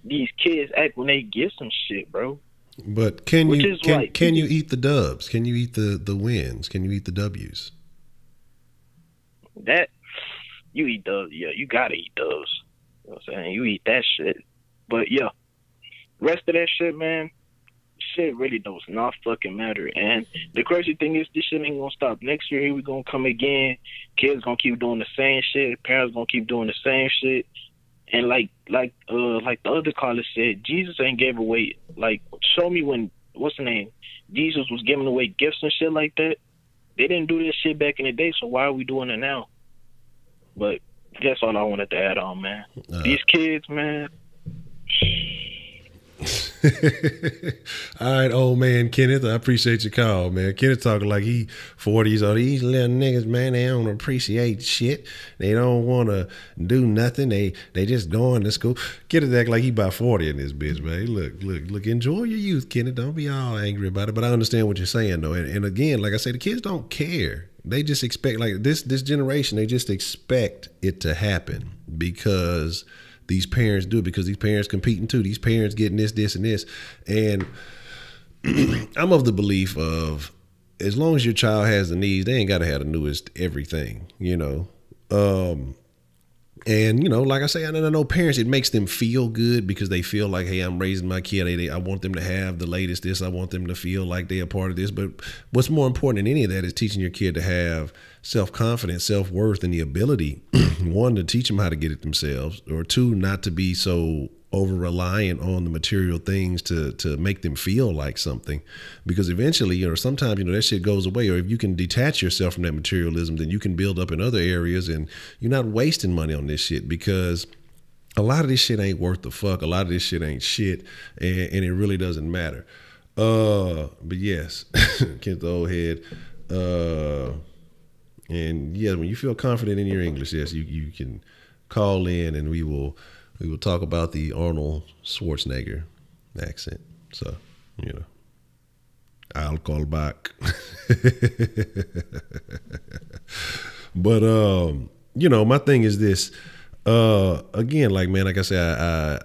Speaker 5: these kids act when they get some shit, bro.
Speaker 1: But can you eat the dubs? Can you eat the wins? Can you eat the W's?
Speaker 5: That you eat those, yeah, you gotta eat those. You know what I'm saying? You eat that shit. But yeah, rest of that shit, man, shit really does not fucking matter. And the crazy thing is, this shit ain't gonna stop. Next year, here we gonna come again. Kids gonna keep doing the same shit. Parents gonna keep doing the same shit. And like the other caller said, Jesus ain't gave away. Like, show me when, what's the name? Jesus was giving away gifts and shit like that. They didn't do this shit back in the day, so why are we doing it now? But that's all I wanted to add on, man. These kids, man.
Speaker 1: All right, old man Kenneth, I appreciate your call, man. Kenneth talking like he 40s. Oh, these little niggas, man, they don't appreciate shit. They don't want to do nothing. They just going to school. Kenneth act like he about 40 in this bitch, man. Look, enjoy your youth, Kenneth. Don't be all angry about it. But I understand what you're saying, though. And again, like I say, the kids don't care. They just expect, like this generation, they just expect it to happen because these parents do it, because these parents competing too. These parents getting this, and this. And I'm of the belief of, as long as your child has the needs, they ain't got to have the newest everything, you know. And, you know, like I say, I know parents, it makes them feel good because they feel like, hey, I'm raising my kid. I want them to have the latest this. I want them to feel like they're a part of this. But what's more important than any of that is teaching your kid to have self-confidence, self-worth, and the ability, one, to teach them how to get it themselves, or two, not to be so over-reliant on the material things to make them feel like something. Because eventually, you know, sometimes, you know, that shit goes away. Or if you can detach yourself from that materialism, then you can build up in other areas, and you're not wasting money on this shit, because a lot of this shit ain't worth the fuck. A lot of this shit ain't shit, and it really doesn't matter. But yes, Kent the old head. And yeah, when you feel confident in your English, yes, you can call in, and we will talk about the Arnold Schwarzenegger accent. So, you know, I'll call back. But you know, my thing is this. Again, like, man, like I said,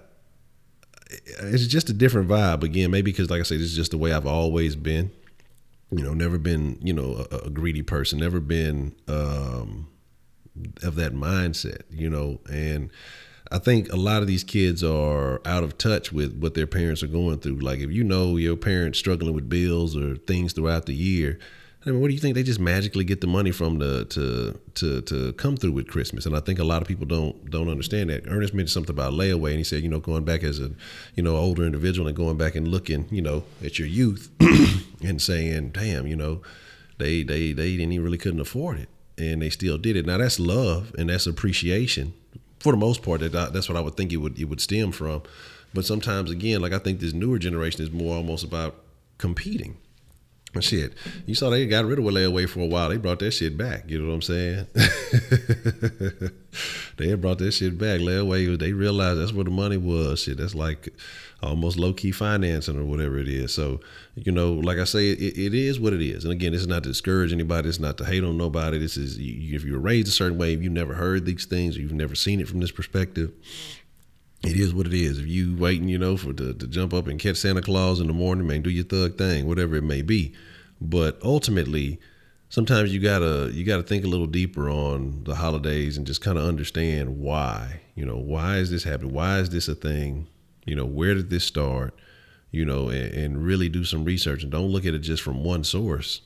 Speaker 1: it's just a different vibe. Again, maybe because, like I say, this is just the way I've always been. Never been, a greedy person, never been of that mindset, and I think a lot of these kids are out of touch with what their parents are going through. Like, if your parents struggling with bills or things throughout the year, I mean, what do you think they just magically get the money from to come through with Christmas? And I think a lot of people don't understand that. Ernest mentioned something about layaway, and he said, going back as a, older individual and going back and looking, at your youth and saying, damn, they really couldn't afford it, and they still did it. Now that's love and that's appreciation. For the most part, that's what I would think it would stem from. But sometimes, again, like I think this newer generation is more almost about competing. Shit, you saw they got rid of layaway for a while. They brought that shit back. You know what I'm saying? They had brought that shit back. Layaway, they realized that's where the money was. Shit, that's like almost low-key financing or whatever it is. So, like I say, it is what it is. And again, this is not to discourage anybody. It's not to hate on nobody. This is, if you were raised a certain way, if you've never heard these things, or you've never seen it from this perspective, it is what it is. If you waiting, to jump up and catch Santa Claus in the morning, man, do your thug thing, whatever it may be. But ultimately, sometimes you gotta think a little deeper on the holidays and just kind of understand why. Why is this happening? Why is this a thing? Where did this start? And really do some research, and don't look at it just from one source.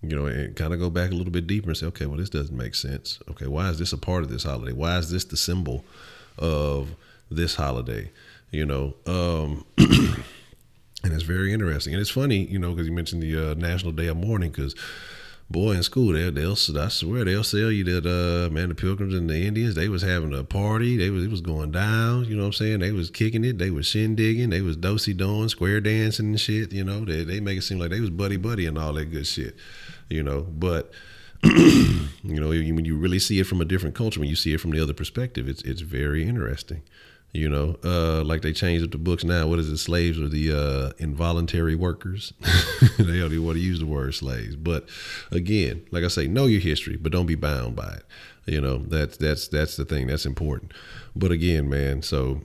Speaker 1: And kind of go back a little bit deeper and say, okay, well, this doesn't make sense. Okay, why is this a part of this holiday? Why is this the symbol of this holiday? And it's very interesting. And it's funny, because you mentioned the National Day of Mourning, because boy, in school, I swear they'll sell you that, man, the Pilgrims and the Indians, they was having a party. It was going down, you know what I'm saying? They was kicking it. They was shindigging. They was do-si-doing, square dancing and shit, They make it seem like they was buddy-buddy and all that good shit, But, when you really see it from a different culture, when you see it from the other perspective, it's very interesting. Like they changed up the books now. What is it? Slaves are the involuntary workers. They don't even want to use the word slaves. But again, like I say, know your history, but don't be bound by it. That's the thing. That's important. But again, man, so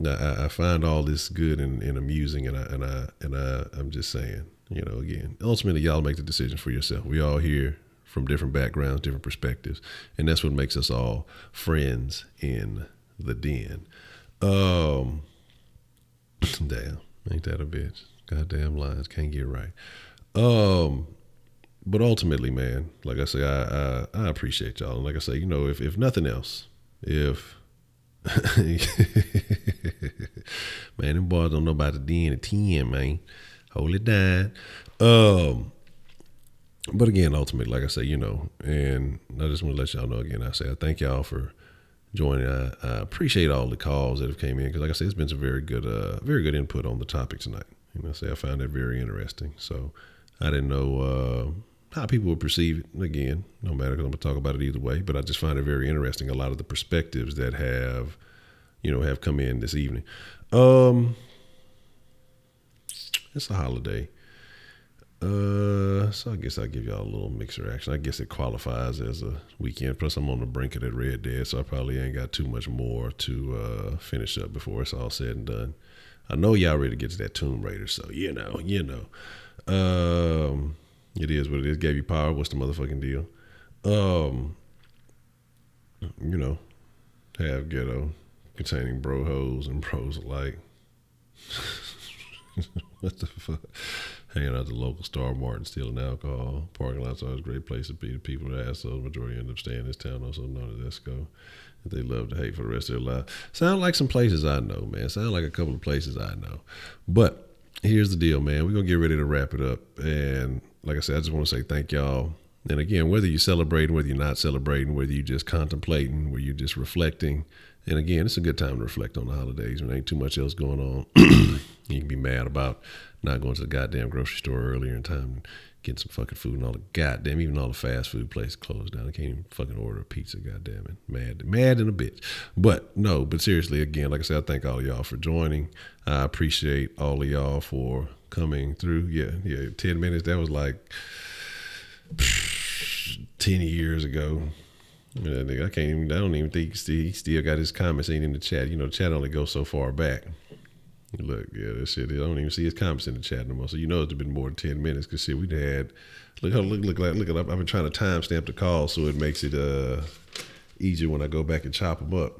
Speaker 1: I find all this good and amusing, and I'm just saying, again, ultimately, y'all make the decision for yourself. We all here from different backgrounds, different perspectives, and that's what makes us all friends in the den. Damn, ain't that a bitch? Goddamn lines, can't get right. But ultimately, man, like I say, I appreciate y'all. And like I say, if nothing else, man, them boys don't know about the den at 10, man. Hold it down. But again, ultimately, like I say, and I just want to let y'all know again, I thank y'all for joining. I appreciate all the calls that have came in, because like I said, it's been some very good input on the topic tonight. I found that very interesting. So I didn't know how people would perceive it. And again, no matter, because I'm gonna talk about it either way, but I just find it very interesting, a lot of the perspectives that have come in this evening. It's a holiday. So I guess I'll give y'all a little mixer action. I guess it qualifies as a weekend. Plus, I'm on the brink of that Red Dead, so I probably ain't got too much more to finish up before it's all said and done. I know y'all ready to get to that Tomb Raider, so it is what it is. Gave you power. What's the motherfucking deal? Have ghetto containing bro hoes and bros alike. What the fuck? Hanging out at the local Star Mart, stealing alcohol. Parking lots are always a great place to be. The people that assholes, the majority end up staying in this town, also known as Esco. That they love to hate for the rest of their life. Sound like some places I know, man. Sound like a couple of places I know. But here's the deal, man. We're going to get ready to wrap it up. And like I said, I just want to say thank y'all. And again, whether you're celebrating, whether you're not celebrating, whether you're just contemplating, whether you're just reflecting. And again, it's a good time to reflect on the holidays when there ain't too much else going on. You can be mad about not going to the goddamn grocery store earlier in time and getting some fucking food, and all the goddamn, even all the fast food places closed down. I can't even fucking order a pizza, goddamn it. Mad in a bitch. But seriously, again, like I said, I thank all of y'all for joining. I appreciate all of y'all for coming through. Yeah, 10 minutes, that was like 10 years ago. I don't even think he still got his comments ain't in the chat. The chat only goes so far back. Look, yeah, that shit. I don't even see his comments in the chat no more. So you know it's been more than 10 minutes because shit, we'd had. Look, I've been trying to timestamp the call so it makes it easier when I go back and chop them up.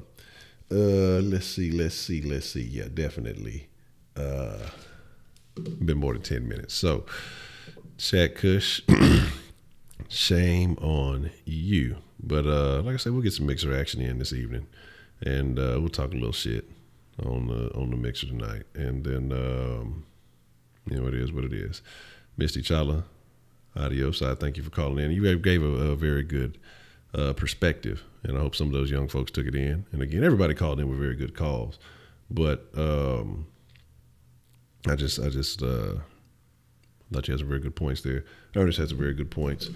Speaker 1: Let's see. Yeah, definitely. Been more than 10 minutes. So, Shaq Kush, shame on you. But like I said, we'll get some mixer action in this evening, and we'll talk a little shit on the mixer tonight. And then you know, it is what it is. Misty Chala, adios. I thank you for calling in. You gave a very good perspective, and I hope some of those young folks took it in. And again, everybody called in with very good calls, but I just thought you had some very good points there. Ernest had some very good points.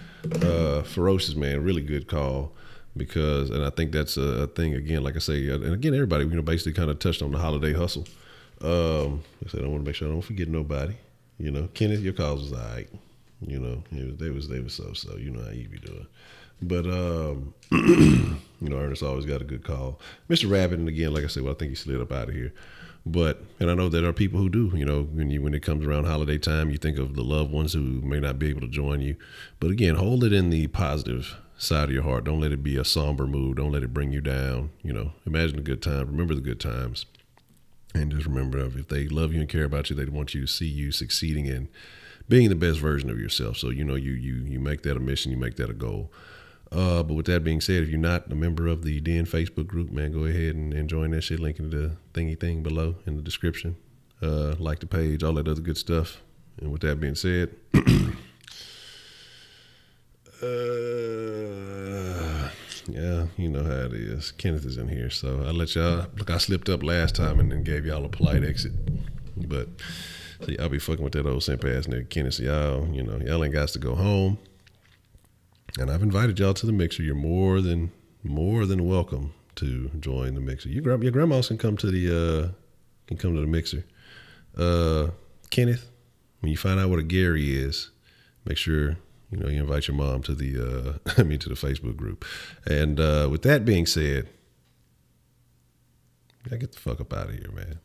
Speaker 1: Ferocious, man, really good call, because, and I think that's a thing again, like I say, and again, everybody, you know, basically kind of touched on the holiday hustle. I said, I want to make sure I don't forget nobody. You know, Kenneth, your calls was all right. You know, they was so. You know how you be doing. But you know, Ernest always got a good call. Mr. Rabbit, and again, like I said, well, I think he slid up out of here. But, and I know there are people who do, you know, when it comes around holiday time, you think of the loved ones who may not be able to join you. But again, hold it in the positive side of your heart. Don't let it be a somber mood. Don't let it bring you down. You know, imagine the good time. Remember the good times. And just remember, if they love you and care about you, they want you to see you succeeding in being the best version of yourself. So, you know, you make that a mission, you make that a goal. But with that being said, if you're not a member of the Den Facebook group, man, go ahead and join that shit. Link in the thingy thing below in the description. Like the page, all that other good stuff. And with that being said, yeah, you know how it is. Kenneth is in here, so I'll let y'all. Look, I slipped up last time and then gave y'all a polite exit. But see, I'll be fucking with that old simp ass nigga Kenneth. So y'all, you know, y'all ain't got to go home. And I've invited y'all to the mixer. You're more than welcome to join the mixer. Your grandmas can come to the mixer. Kenneth, when you find out what a Gary is, make sure you know you invite your mom to the to the Facebook group. And with that being said, I get the fuck up out of here, man.